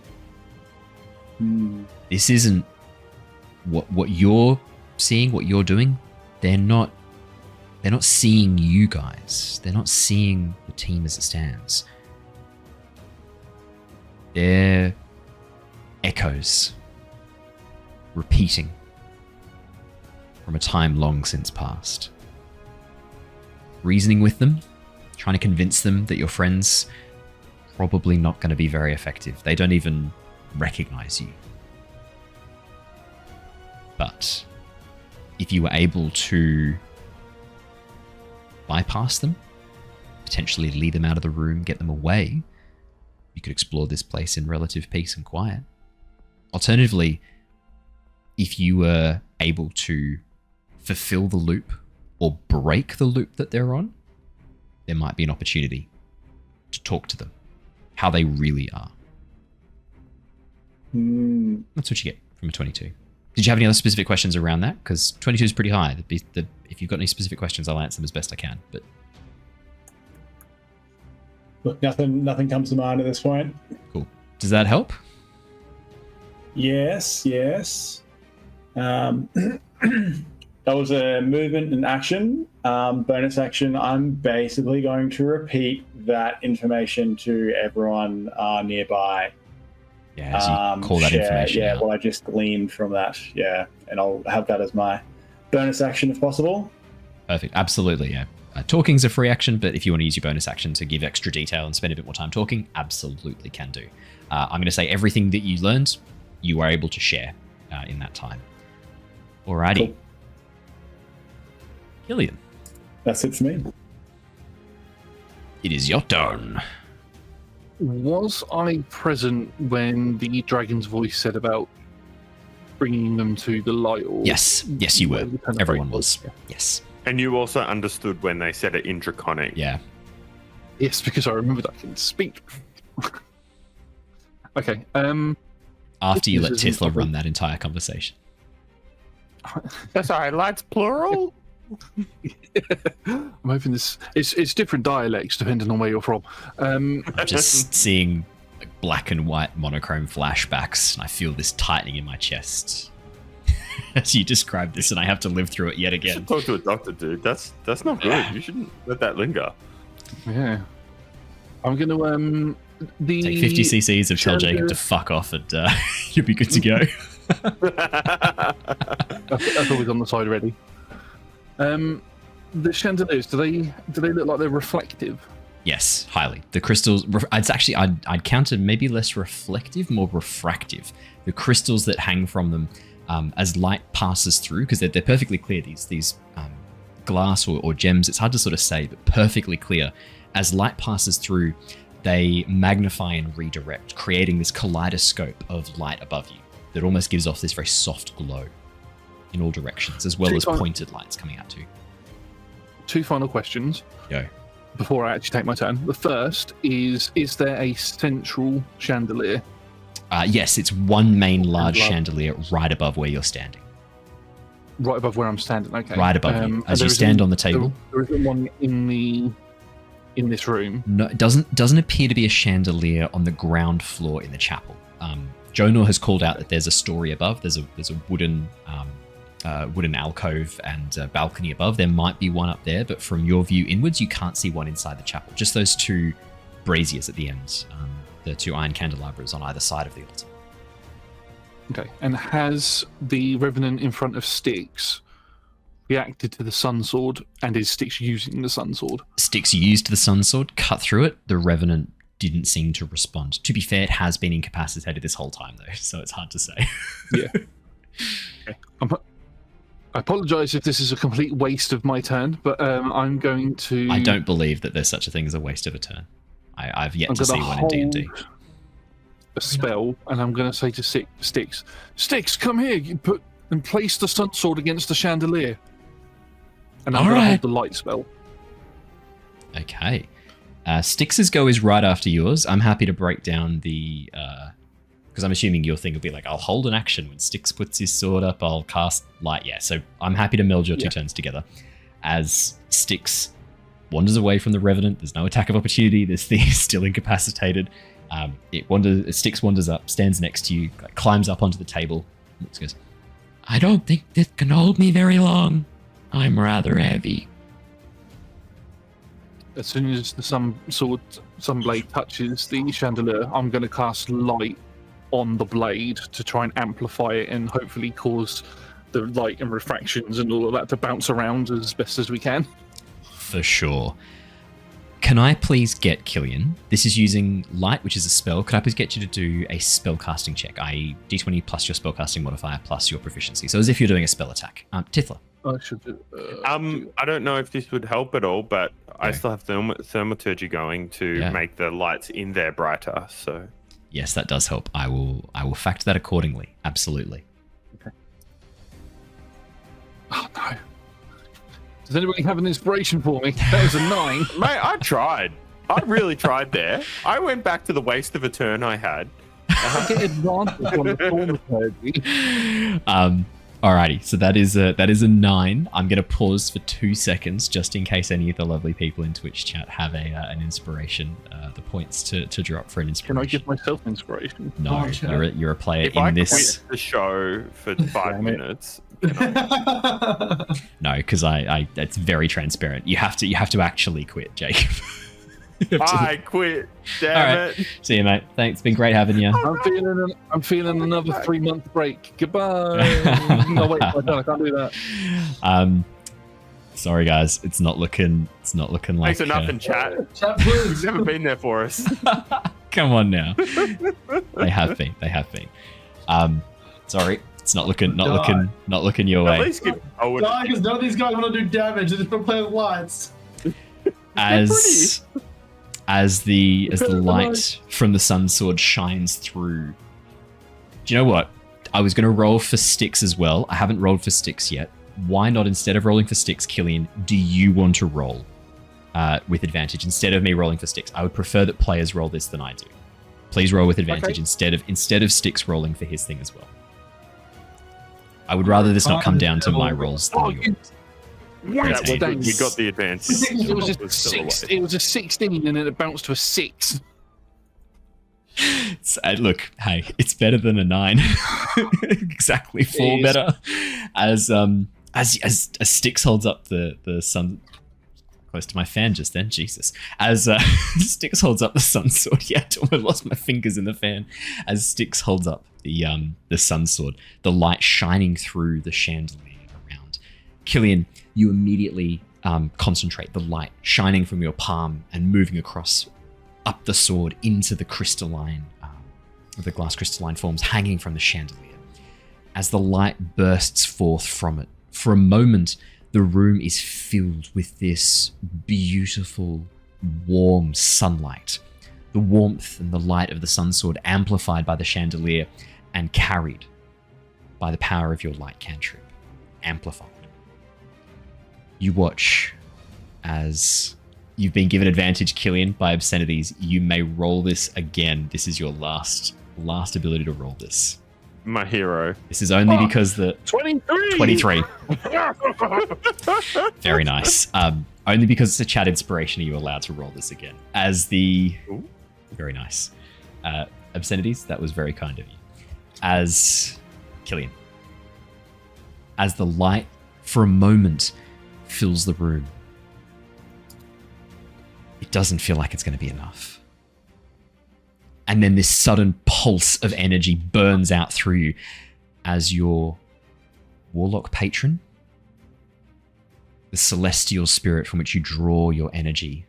This isn't what you're seeing, what you're doing. They're not seeing you guys. They're not seeing the team as it stands. They're echoes repeating from a time long since past. Reasoning with them, trying to convince them that your friends probably not going to be very effective. They don't even recognize you. But if you were able to bypass them, potentially lead them out of the room, get them away, you could explore this place in relative peace and quiet. Alternatively, if you were able to fulfill the loop or break the loop that they're on, there might be an opportunity to talk to them, how they really are. That's what you get from a 22. Did you have any other specific questions around that? Because 22 is pretty high. If you've got any specific questions, I'll answer them as best I can. But Look, nothing comes to mind at this point. Cool. Does that help? Yes. That was a movement and action. Bonus action, I'm basically going to repeat that information to everyone nearby. Yeah, as you call that information out. What I just gleaned from that. Yeah, and I'll have that as my bonus action if possible. Perfect. Absolutely, yeah. Talking's a free action, but if you want to use your bonus action to give extra detail and spend a bit more time talking, absolutely can do. I'm going to say everything that you learned, you were able to share in that time. Alrighty. Cool. Killian. That's it for me. It is your turn. Was I present when the dragon's voice said about bringing them to the light? Or Yes, you were. Everyone was. Yeah. Yes. And you also understood when they said it in Draconic. Yeah. Yes, because I remembered I can speak. Okay. After you let Tithla run that entire conversation. Sorry, light's plural? I'm hoping this. It's different dialects depending on where you're from. Just seeing like black and white monochrome flashbacks, and I feel this tightening in my chest as you describe this, and I have to live through it yet again. Talk to a doctor, dude. That's not good. You shouldn't let that linger. Yeah. I'm gonna take 50 cc's of tell Jacob to fuck off, and you'll be good to go. That's always on the side ready. The chandeliers, do they look like they're reflective? Yes, highly. The crystals, it's actually, I'd counter maybe less reflective, more refractive. The crystals that hang from them, as light passes through, because they're perfectly clear, these glass or gems, it's hard to sort of say, but perfectly clear. As light passes through, they magnify and redirect, creating this kaleidoscope of light above you that almost gives off this very soft glow in all directions, as well as pointed lights coming out too. 2 final questions. Go. Before I actually take my turn. The first is there a central chandelier? Yes, it's one main large chandelier right above where you're standing. Right above where I'm standing, okay. Right above you. As you stand on the table. There isn't one in this room. No, it doesn't appear to be a chandelier on the ground floor in the chapel. Jonor has called out that there's a story above. There's a wooden alcove and balcony above. There might be one up there, but from your view inwards, you can't see one inside the chapel. Just those two braziers at the end, the two iron candelabras on either side of the altar. Okay, and has the Revenant in front of Styx reacted to the Sun Sword, and is Styx using the Sun Sword? Styx used the Sun Sword, cut through it. The Revenant didn't seem to respond. To be fair, it has been incapacitated this whole time, though, so it's hard to say. Yeah. Okay. I apologise if this is a complete waste of my turn, but I'm going to... I don't believe that there's such a thing as a waste of a turn. I've yet to see one in D&D. A spell, and I'm going to say to Styx, Styx, come here, and place the Sun Sword against the chandelier. And I'm going to hold the light spell. Okay. Styx's go is right after yours. I'm happy to break down the... because I'm assuming your thing will be like, I'll hold an action. When Styx puts his sword up, I'll cast light. Yeah, so I'm happy to meld your two turns together. As Styx wanders away from the Revenant, there's no attack of opportunity. This thing is still incapacitated. Styx wanders up, stands next to you, climbs up onto the table. And goes, I don't think this can hold me very long. I'm rather heavy. As soon as the sun blade touches the chandelier, I'm going to cast light on the blade to try and amplify it and hopefully cause the light and refractions and all of that to bounce around as best as we can. For sure. Can I please get Killian? This is using light, which is a spell. Could I please get you to do a spell casting check, i.e. d20 plus your spell casting modifier plus your proficiency. So as if you're doing a spell attack. Tithla. I should do, I don't know if this would help at all, but I still have thaumaturgy going to make the lights in there brighter. So yes, that does help. I will factor that accordingly. Absolutely. Okay. Oh no. Does anybody have an inspiration for me? That was a 9. Mate, I tried. I really tried there. I went back to the waste of a turn I had. I get advantage on the thaumaturgy. Alrighty, so that is a 9. I'm going to pause for 2 seconds just in case any of the lovely people in Twitch chat have an inspiration, the points to drop for an inspiration. Can I give myself inspiration? No, you're a player if in I this. Quit the show for 5 minutes. No, because I it's very transparent. You have to actually quit, Jacob. I quit. Damn it. See you, mate. Thanks. Been great having you. I'm feeling another 3-month break. Goodbye. No, wait, I can't do that. Sorry, guys. It's not looking like. Thanks enough in chat. You've never been there for us. Come on now. They have been. Sorry. It's not looking your way. At least give Owen. Because none of these guys want to do damage. They just want to play with lights. As the light from the Sun Sword shines through. Do you know what? I was going to roll for Styx as well. I haven't rolled for Styx yet. Why not, instead of rolling for Styx, Killian, do you want to roll with advantage instead of me rolling for Styx? I would prefer that players roll this than I do. Please roll with advantage instead of Styx rolling for his thing as well. I would rather this not come down to my rolls than yours. Yeah, we got the advantage. It was a 16 and then it bounced to a 6. Look, hey, it's better than a 9. Exactly 4 better. As Styx holds up the sun. Close to my fan just then, Jesus. As Styx holds up the Sun Sword. Yeah, I almost lost my fingers in the fan. As Styx holds up the Sun Sword, the light shining through the chandelier around. Killian, you immediately concentrate the light shining from your palm and moving across up the sword into the crystalline, the glass crystalline forms hanging from the chandelier. As the light bursts forth from it, for a moment, the room is filled with this beautiful, warm sunlight. The warmth and the light of the Sun Sword amplified by the chandelier and carried by the power of your light cantrip. Amplified. You watch as you've been given advantage, Killian, by obscenities. You may roll this again. This is your last ability to roll this. My hero. This is only because the 23. Very nice. Only because it's a chat inspiration are you allowed to roll this again. As the very nice obscenities. That was very kind of you. as Killian. As the light, for a moment, fills the room. It doesn't feel like it's going to be enough. And then this sudden pulse of energy burns out through you as your Warlock patron, the celestial spirit from which you draw your energy,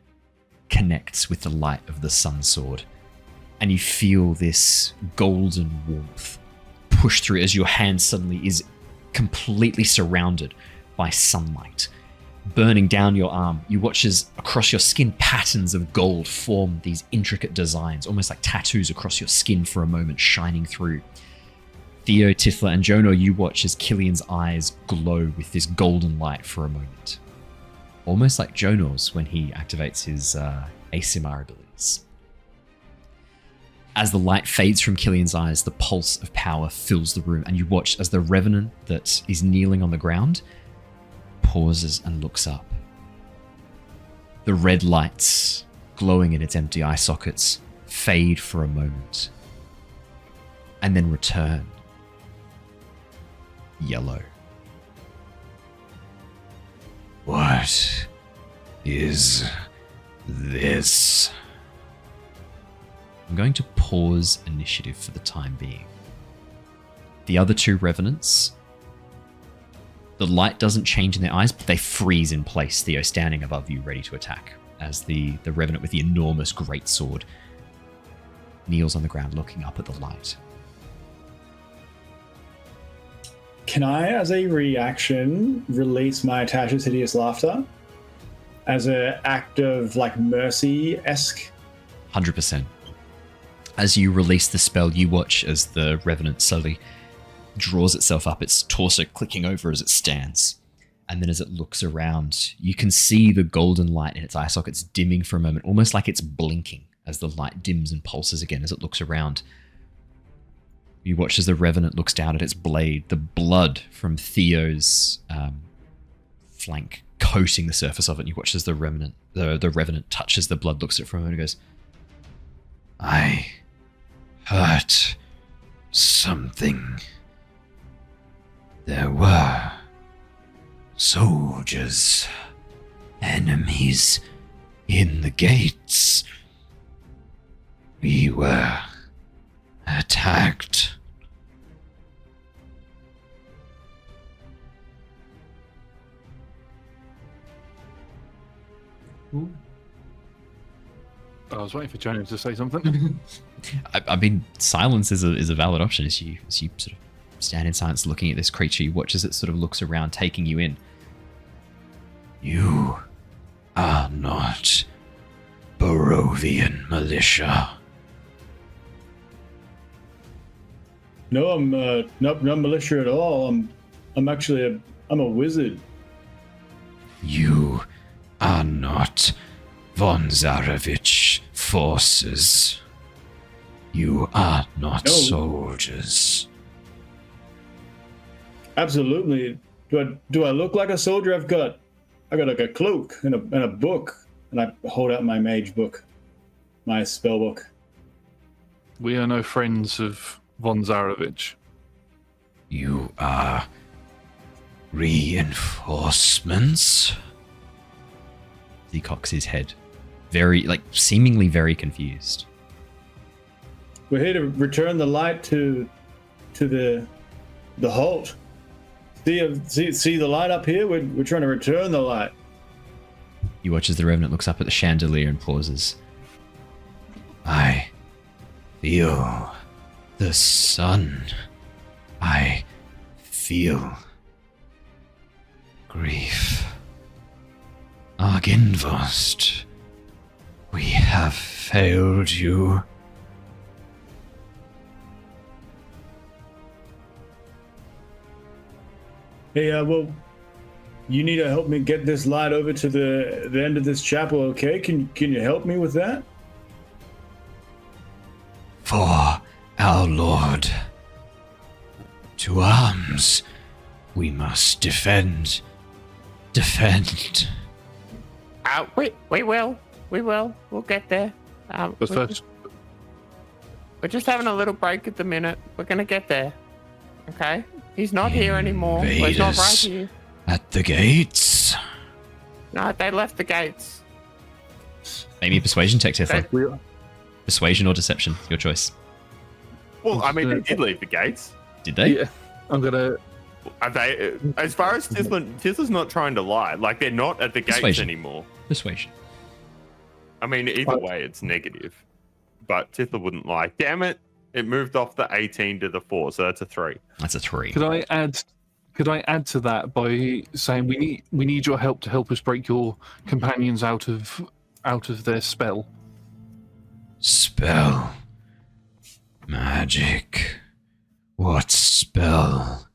connects with the light of the sun sword. And you feel this golden warmth push through as your hand suddenly is completely surrounded by sunlight. Burning down your arm, you watch as across your skin patterns of gold form these intricate designs, almost like tattoos across your skin for a moment, shining through. Theo, Tithla, and Jonor, you watch as Killian's eyes glow with this golden light for a moment. Almost like Jonor's when he activates his Aasimar abilities. As the light fades from Killian's eyes, the pulse of power fills the room, and you watch as the revenant that is kneeling on the ground pauses and looks up. The red lights glowing in its empty eye sockets fade for a moment and then return yellow. What is this? I'm going to pause initiative for the time being. The other two revenants, the light doesn't change in their eyes, but they freeze in place. Theo standing above you, ready to attack, as the revenant with the enormous greatsword kneels on the ground looking up at the light. Can I, as a reaction, release my Tasha's Hideous Laughter? As an act of, like, mercy-esque? 100%. As you release the spell, you watch as the revenant slowly draws itself up, its torso clicking over as it stands. And then as it looks around, you can see the golden light in its eye sockets dimming for a moment, almost like it's blinking as the light dims and pulses again as it looks around. You watch as the revenant looks down at its blade, the blood from Theo's flank coating the surface of it. And you watch as the revenant touches the blood, looks at it for a moment and goes, I hurt something. There were soldiers, enemies in the gates. We were attacked. Ooh. I was waiting for Jonor to say something. I mean, silence is a valid option as you sort of stand in silence looking at this creature. You watch as it sort of looks around, taking you in. You are not Barovian militia. No, I'm not militia at all. I'm actually I'm a wizard. You are not von Zarevich forces. You are not No. soldiers. Absolutely. Do I look like a soldier? I got like a cloak and a book, and I hold out my mage book, my spell book. We are no friends of von Zarevich. You are reinforcements. He cocks his head, seemingly very confused. We're here to return the light to the halt. See the light up here? We're trying to return the light. You watch as the revenant looks up at the chandelier and pauses. I feel the sun. I feel grief. Argynvostholt, we have failed you. Hey, well, you need to help me get this light over to the end of this chapel, okay? Can you help me with that? For our Lord. To arms. We must defend. Defend. We will. We'll get there. But first, We're just having a little break at the minute. We're gonna get there. Okay? He's not here anymore. Well, he's not right here. At the gates. No, they left the gates. Maybe a persuasion check, Tithla. Persuasion or deception, your choice. Well, I mean, they did leave the gates. Did they? Yeah, I'm gonna. Are they? As far as Tithla's not trying to lie. Like, they're not at the gates Persuasion. anymore. Persuasion. I mean, either way, it's negative. But Tithla wouldn't lie. Damn it! It moved off the 18 to the 4, so that's a 3. That's a 3. Could I add to that by saying we need your help to help us break your companions out of their spell? Spell. Magic. What spell?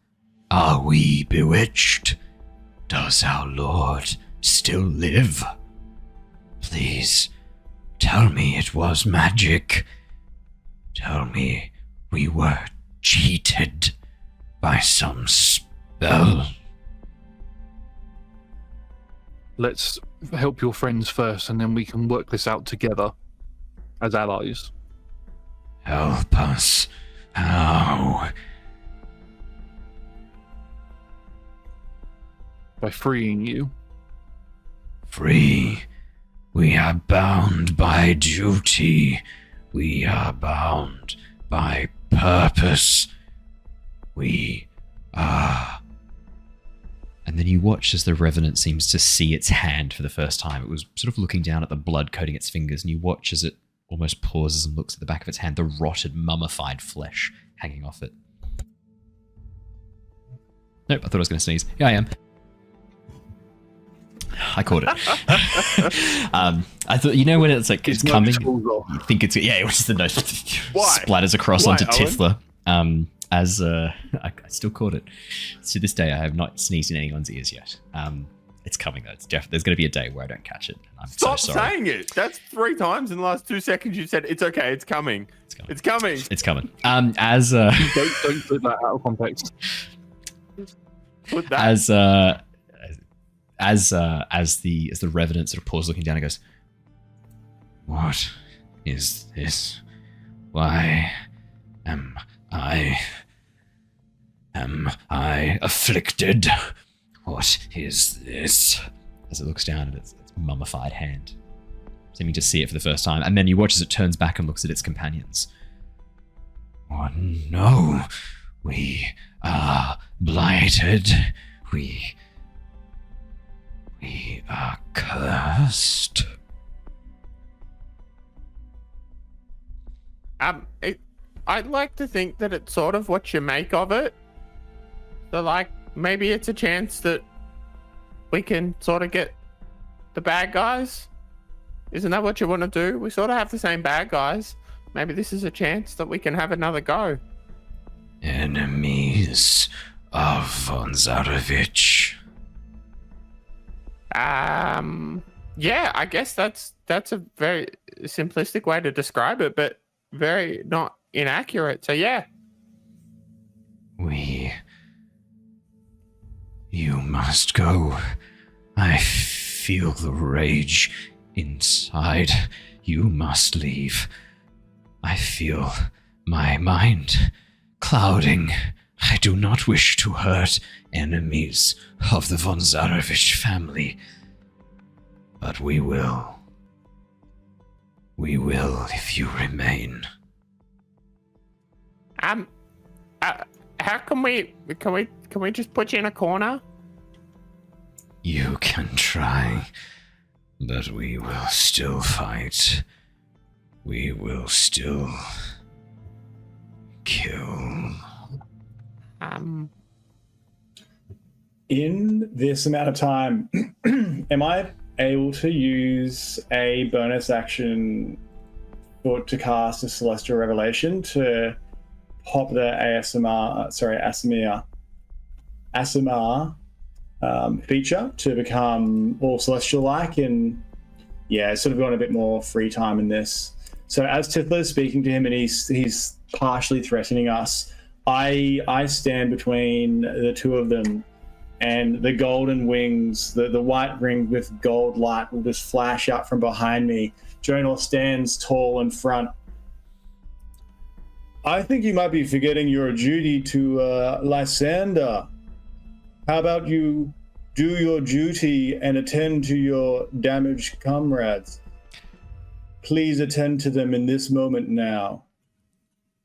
Are we bewitched? Does our Lord still live? Please, tell me it was magic. Tell me we were cheated by some spell. Let's help your friends first, and then we can work this out together as allies. Help us. How? By freeing you. Free. We are bound by duty. We are bound by purpose. We are. And then you watch as the Revenant seems to see its hand for the first time. It was sort of looking down at the blood coating its fingers, and you watch as it almost pauses and looks at the back of its hand, the rotted, mummified flesh hanging off it. Nope, I thought I was going to sneeze. Yeah, I am. I caught it. I thought, when it's like it's coming, you think it's it was just the nose splatters across onto Tithla. I still caught it. To this day, I have not sneezed in anyone's ears yet. It's coming though. There's going to be a day where I don't catch it. I'm Stop so sorry. saying it. That's 3 times in the last 2 seconds. You said it's okay. It's coming. It's coming. It's coming. Don't put that out of context. Put that. As the Revenant sort of pauses, looking down, and goes, What is this? Why am I afflicted? What is this? As it looks down at its mummified hand, seeming to see it for the first time, and then you watch as it turns back and looks at its companions. Oh no, we are blighted. We are cursed. I'd like to think that it's sort of what you make of it. So, like, maybe it's a chance that we can sort of get the bad guys. Isn't that what you want to do? We sort of have the same bad guys. Maybe this is a chance that we can have another go. Enemies of von Zarevich. Yeah, I guess that's a very simplistic way to describe it, but very not inaccurate. So yeah. You must go. I feel the rage inside. You must leave. I feel my mind clouding. I do not wish to hurt enemies of the von Zarevich family. But we will. We will if you remain. How can we just put you in a corner? You can try, but we will still fight. We will still kill. In this amount of time, am I able to use a bonus action to cast a Celestial Revelation to pop the Aasimar feature to become all celestial-like, and sort of going a bit more free time in this. So as Tithla is speaking to him and he's partially threatening us, I stand between the two of them, and the golden wings, the white ring with gold light will just flash out from behind me. Jonor stands tall in front. I think you might be forgetting your duty to Lysander. How about you do your duty and attend to your damaged comrades? Please attend to them in this moment now.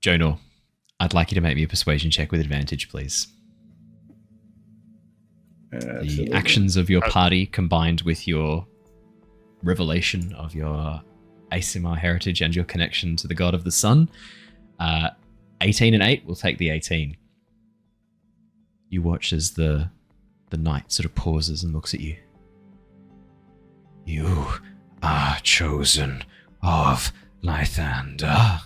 Jonor, I'd like you to make me a persuasion check with advantage, please. The actions of your party combined with your revelation of your Aasimar heritage and your connection to the god of the sun. 18 and 8 will take the 18. You watch as the knight sort of pauses and looks at you. You are chosen of Lysander.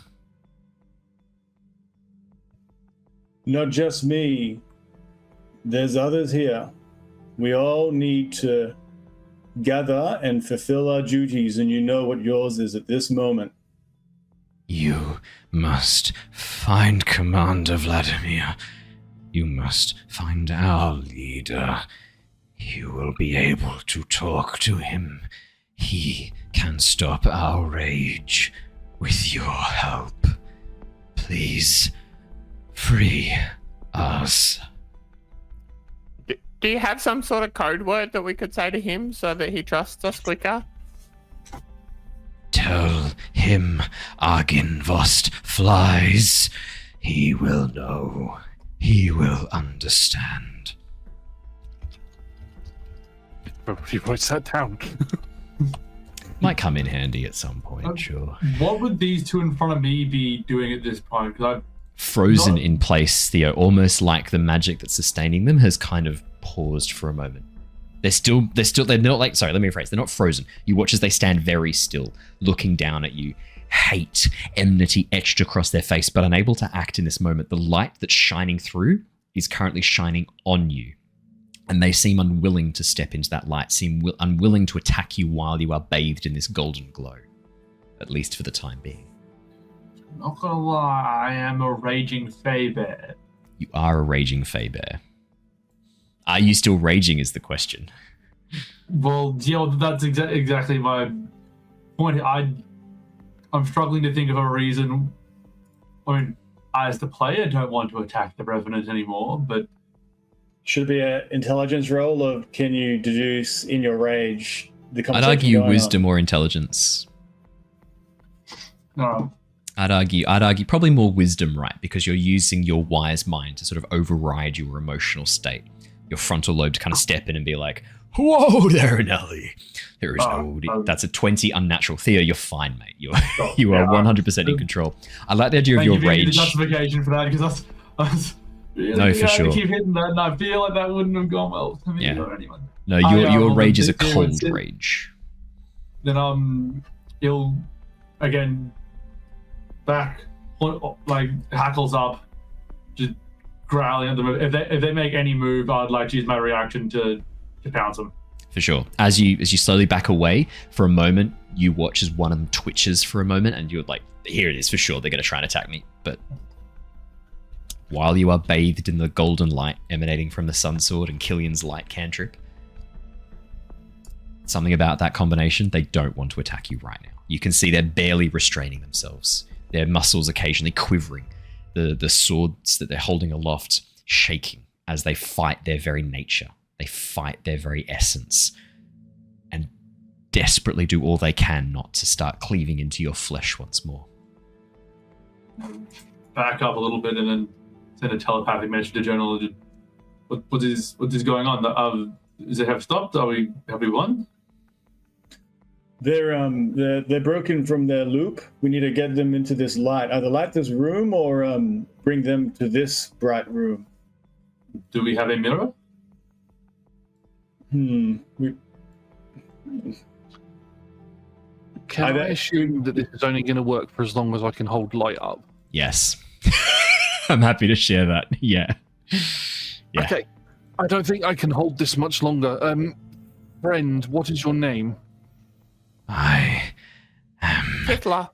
Not just me. There's others here. We all need to gather and fulfill our duties, and you know what yours is at this moment. You must find Commander Vladimir. You must find our leader. You will be able to talk to him. He can stop our rage with your help. Please, free us. Do you have some sort of code word that we could say to him so that he trusts us quicker? Tell him Argynvost flies. He will know. He will understand. Probably writes that down. Might come in handy at some point, sure. What would these two in front of me be doing at this point? Because Frozen in place, Theo, almost like the magic that's sustaining them has kind of paused for a moment. They're not like, sorry, let me rephrase. They're not frozen. You watch as they stand very still, looking down at you. Hate, enmity etched across their face, but unable to act in this moment. The light that's shining through is currently shining on you. And they seem unwilling to step into that light, seem unwilling to attack you while you are bathed in this golden glow. At least for the time being. Not gonna lie, I am a raging Fey Bear. You are a raging Fey Bear. Are you still raging is the question. Well, yeah, that's exactly my point. I'm struggling to think of a reason. I mean, as the player, don't want to attack the Revenant anymore, but... Should be an intelligence roll of can you deduce in your rage the I'd conversation argue going wisdom on? or intelligence. No. I'd argue probably more wisdom, right? Because you're using your wise mind to sort of override your emotional state. Your frontal lobe to kind of step in and be like, whoa there, Nelly. There is that's a 20 unnatural. Theo, you're fine, mate. You are 100% in control. I like the idea of your rage. The justification for that, because that's no, for sure. Keep hitting that, and I feel like that wouldn't have gone well to me or anyone. No, your rage is a cold rage. Then he'll again back, like hackles up, just growling at them. If they make any move, I'd like to use my reaction to pounce them. For sure. As you slowly back away, for a moment, you watch as one of them twitches for a moment, and you're like, here it is, for sure, they're going to try and attack me. But while you are bathed in the golden light emanating from the Sun Sword and Killian's light cantrip, something about that combination, they don't want to attack you right now. You can see they're barely restraining themselves. Their muscles occasionally quivering. The swords that they're holding aloft shaking as they fight their very nature. They fight their very essence and desperately do all they can not to start cleaving into your flesh once more. Back up a little bit and then send a telepathic message to Jonor. What is going on? Does it have stopped? Have we won? They're broken from their loop. We need to get them into this light. Either light this room or bring them to this bright room. Do we have a mirror? Can I assume that this is only going to work for as long as I can hold light up? Yes. I'm happy to share that. Yeah. Okay. I don't think I can hold this much longer. Friend, what is your name? I am... Tithla.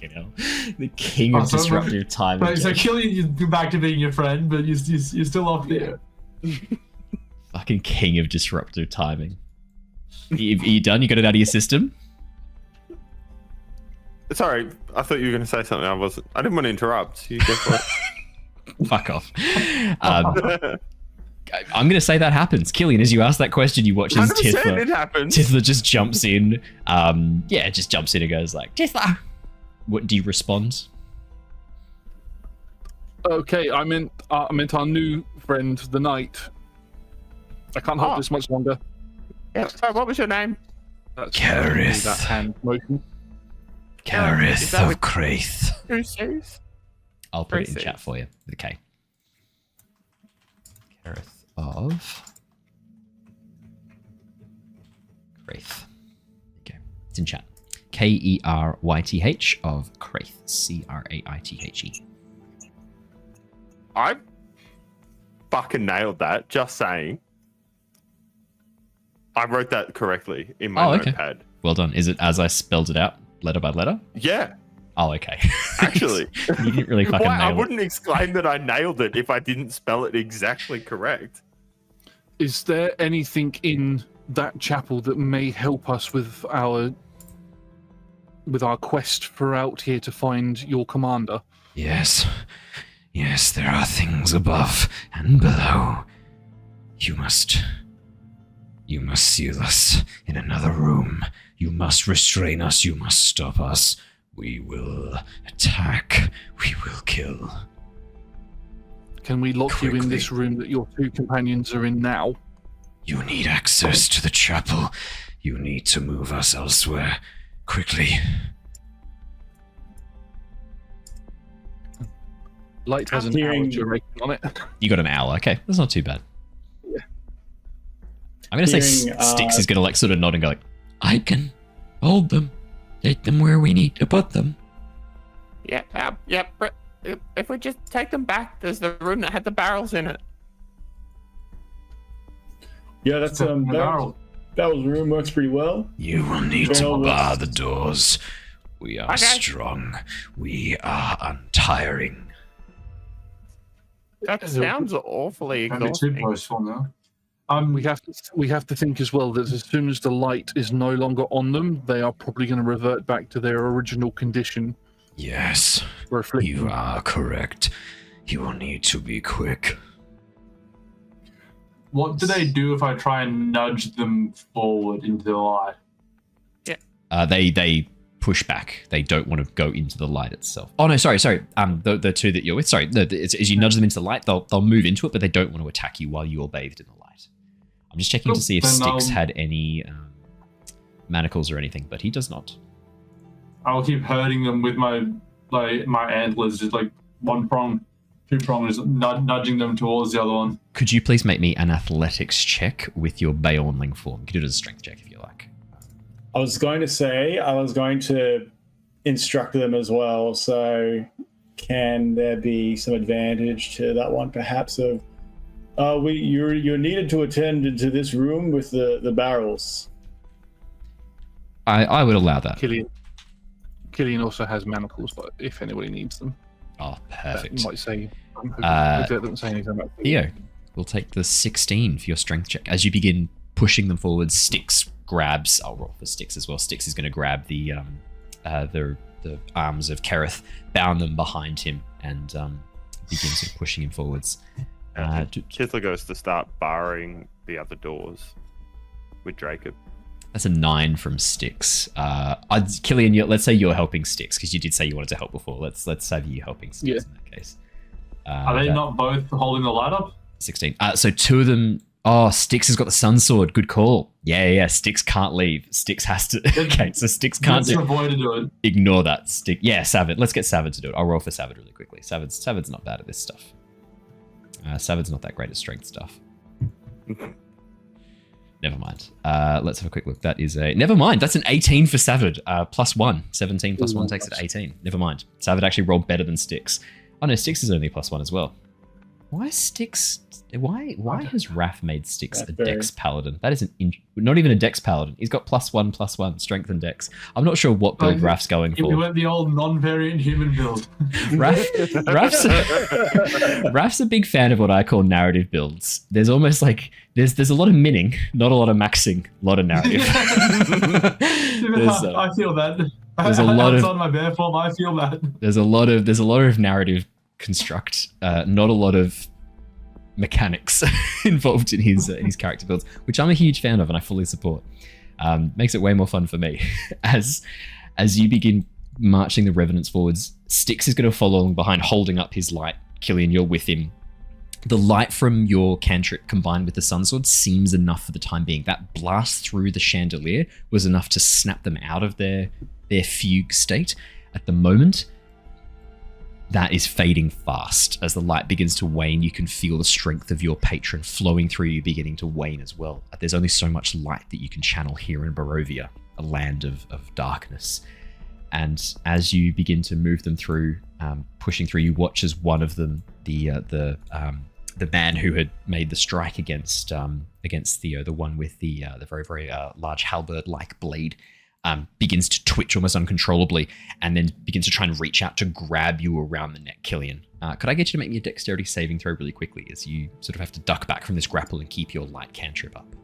You know, the king of disruptive timing. So Killian, you're back to being your friend, but you're still off there. Fucking king of disruptive timing. Are you done? You got it out of your system? Sorry, I thought you were going to say something. I didn't want to interrupt. You go for it. Fuck off. I'm going to say that happens. Killian, as you ask that question, you watch as 100% it happens. Tithla just jumps in. Just jumps in and goes like, Tithla! What do you respond? Okay, I meant our new friend, the knight. I can't hold this much longer. Yeah, sorry, what was your name? Gareth. That hand motion. Gareth of Craith. Who says? I'll put it in chat for you with a K. Gareth of Craith. Okay, it's in chat. KerYth of Craith. Craithe. I fucking nailed that. Just saying. I wrote that correctly in my notepad. Well done. Is it as I spelled it out, letter by letter? Yeah. Oh, okay. Actually. You didn't really fucking nail I wouldn't exclaim that I nailed it if I didn't spell it exactly correct. Is there anything in that chapel that may help us with our quest for out here to find your commander? Yes, there are things above and below. You must seal us in another room. You must restrain us. You must stop us. We will attack. We will kill. Can we lock you in this room that your two companions are in now? You need access to the chapel. You need to move us elsewhere. Quickly. Light has an hour duration on it. You got an hour. Okay, that's not too bad. Yeah. I'm going to say Styx is going to like sort of nod and go like, I can hold them. Take them where we need to put them. Yeah, but if we just take them back, there's the room that had the barrels in it. Yeah, that's barrel's room works pretty well. You will need to bar the doors. We are strong. We are untiring. That sounds awfully exhausting. We have to think as well that as soon as the light is no longer on them, they are probably going to revert back to their original condition. Yes, you are correct. You will need to be quick. What do they do if I try and nudge them forward into the light? Yeah. They push back. They don't want to go into the light itself. Oh no, sorry. The two that you're with. Sorry, as you nudge them into the light, they'll move into it, but they don't want to attack you while you're bathed in the light. I'm just checking to see if Styx had any manacles or anything, but he does not. I'll keep hurting them with my antlers, just like one prong, two prongs, nudging them towards the other one. Could you please make me an athletics check with your Beornling form? You can do it as a strength check if you like. I was going to instruct them as well, so can there be some advantage to that one perhaps of you're needed to attend into this room with the barrels. I would allow that. Killian also has manacles, but if anybody needs them. Oh, perfect. Might say doesn't say anything about Theo, we'll take the 16 for your strength check. As you begin pushing them forward, Styx grabs. I'll roll for Styx as well. Styx is going to grab the arms of Kerith, bound them behind him, and begin sort of pushing him forwards. Tithla goes to start barring the other doors with Jacob. That's a 9 from Styx. Killian, let's say you're helping Styx because you did say you wanted to help before. Let's have you helping Styx in that case. Are they not both holding the light up? 16. So two of them. Oh, Styx has got the sun sword. Good call. Yeah. Styx can't leave. Styx has to. Okay, so Styx can't do it. Ignore that. Styx. Yeah, Savid. Let's get Savid to do it. I'll roll for Savid really quickly. Savid's not bad at this stuff. Savid's not that great at strength stuff. Never mind. Let's have a quick look. That is a... Never mind. That's an 18 for Savid. +1. 17 + 1 takes it to 18. Never mind. Savid actually rolled better than Styx. Oh no, Styx is only +1 as well. Why Styx... Why has Raph made Styx a Dex Paladin? That is not even a Dex Paladin. He's got +1/+1 strength and Dex. I'm not sure what build Raph's going for. You went the old non-variant human build. Raph's a big fan of what I call narrative builds. There's almost like there's a lot of minning, not a lot of maxing, a lot of narrative. I feel that. there's a lot of outside my bear form. I feel bad. there's a lot of narrative construct, not a lot of mechanics involved in his character builds, which I'm a huge fan of and I fully support. Makes it way more fun for me. As you begin marching the revenants forwards, Styx is going to follow along behind, holding up his light. Killian, you're with him. The light from your cantrip combined with the sunsword seems enough for the time being. That blast through the chandelier was enough to snap them out of their fugue state. At the moment, that is fading fast. As the light begins to wane, you can feel the strength of your patron flowing through you, beginning to wane as well. There's only so much light that you can channel here in Barovia, a land of darkness. And as you begin to move them through, pushing through, you watch as one of them, the man who had made the strike against Theo, the one with the very, very large halberd-like blade, begins to twitch almost uncontrollably, and then begins to try and reach out to grab you around the neck, Killian. Could I get you to make me a dexterity saving throw really quickly, as you sort of have to duck back from this grapple and keep your light cantrip up?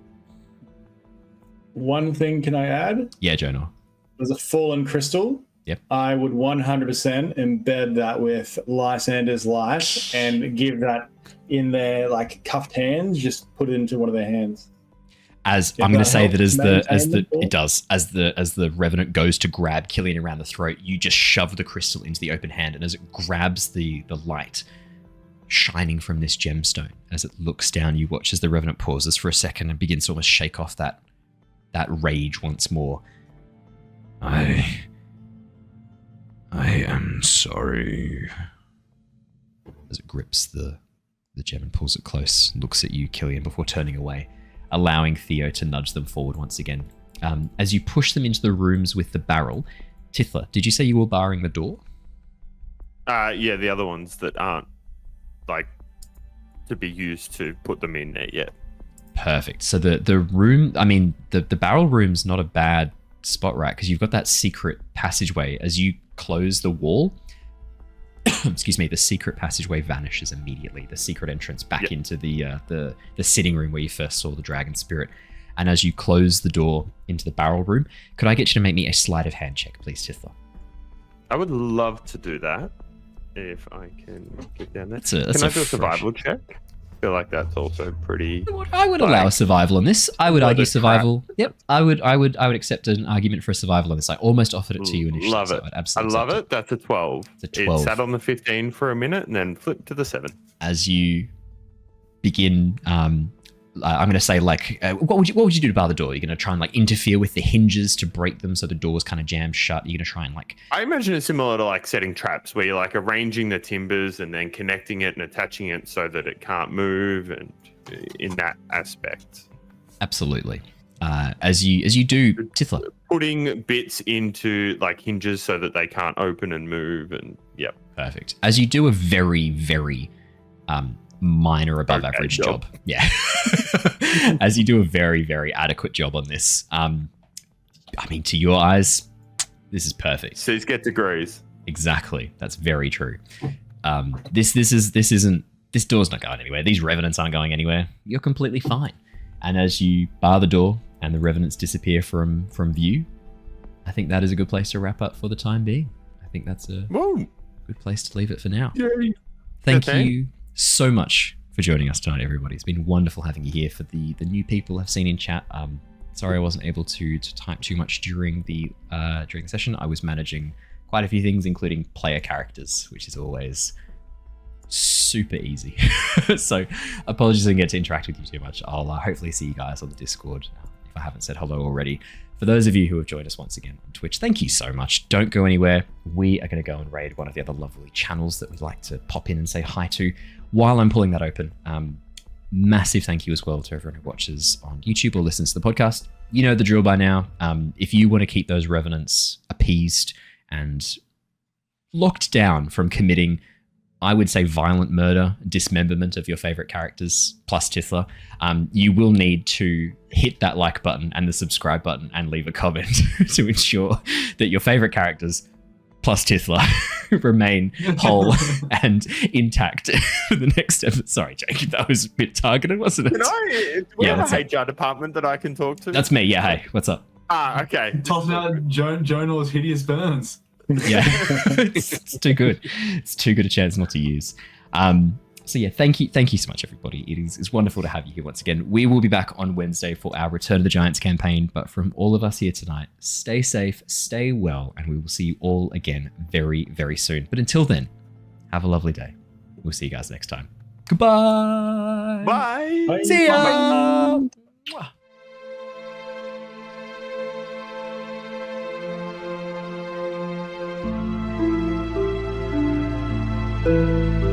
One thing can I add? Yeah, Jonor. There's a fallen crystal. Yep. I would 100% embed that with Lysander's light and give that in their like cuffed hands. Just put it into one of their hands. As If I'm going to that say that helps maintain it does, as the revenant goes to grab Killian around the throat, you just shove the crystal into the open hand, and as it grabs the light shining from this gemstone, as it looks down, you watch as the revenant pauses for a second and begins to almost shake off that rage once more. I am sorry. As it grips the gem and pulls it close, looks at you, Killian, before turning away, allowing Theo to nudge them forward once again. As you push them into the rooms with the barrel, Tithla, did you say you were barring the door? Yeah, the other ones that aren't like to be used to put them in there yet. Perfect. So the room, I mean, the barrel room's not a bad spot, right? Because you've got that secret passageway. As you close the wall, excuse me, the secret passageway vanishes immediately. The secret entrance back into the sitting room where you first saw the dragon spirit. And as you close the door into the barrel room, could I get you to make me a sleight of hand check, please, Tithla? I would love to do that if I can get down there. Can I do a survival check? I feel like that's also pretty. I would allow a survival on this. I would argue survival. Yep, I would accept an argument for a survival on this. I almost offered it to you initially. Love it. So I'd absolutely I love it. That's a 12. It's a 12. It sat on the 15 for a minute and then flipped to the 7. As you begin, I'm going to say, like, what would you do to bar the door? You're going to try and like interfere with the hinges to break them so the door's kind of jammed shut. You're going to try and like. I imagine it's similar to like setting traps where you're like arranging the timbers and then connecting it and attaching it so that it can't move, and in that aspect. Absolutely. As you do, Tithla. Putting bits into like hinges so that they can't open and move, and yep. Perfect. As you do a very, very minor above average job. Yeah. As you do a very, very adequate job on this. I mean, to your eyes, this is perfect. So you get degrees. Exactly. That's very true. This door's not going anywhere. These revenants aren't going anywhere. You're completely fine. And as you bar the door and the revenants disappear from view, I think that is a good place to wrap up for the time being. I think that's a good place to leave it for now. Yay. Thank you so much for joining us tonight, everybody. It's been wonderful having you here. For the new people I've seen in chat, sorry I wasn't able to type too much during the session. I was managing quite a few things, including player characters, which is always super easy. So apologies I didn't get to interact with you too much. I'll hopefully see you guys on the Discord if I haven't said hello already. For those of you who have joined us once again on Twitch, thank you so much. Don't go anywhere. We are going to go and raid one of the other lovely channels that we'd like to pop in and say hi to while I'm pulling that open. Massive thank you as well to everyone who watches on YouTube or listens to the podcast. You know the drill by now. If you want to keep those revenants appeased and locked down from committing, I would say, violent murder, dismemberment of your favorite characters, plus Tithla, you will need to hit that like button and the subscribe button and leave a comment to ensure that your favorite characters, plus Tithla, remain whole and intact for the next episode. Sorry, Jake, that was a bit targeted, wasn't it? We have a HR department that I can talk to? That's me, yeah, hey, what's up? Okay. Tossing out Jonor's hideous burns. Yeah, it's too good. It's too good a chance not to use. So yeah, thank you so much, everybody. It's wonderful to have you here once again. We will be back on Wednesday for our Return of the Giants campaign. But from all of us here tonight, stay safe, stay well, and we will see you all again very, very soon. But until then, have a lovely day. We'll see you guys next time. Goodbye. Bye. Bye. See ya. Bye.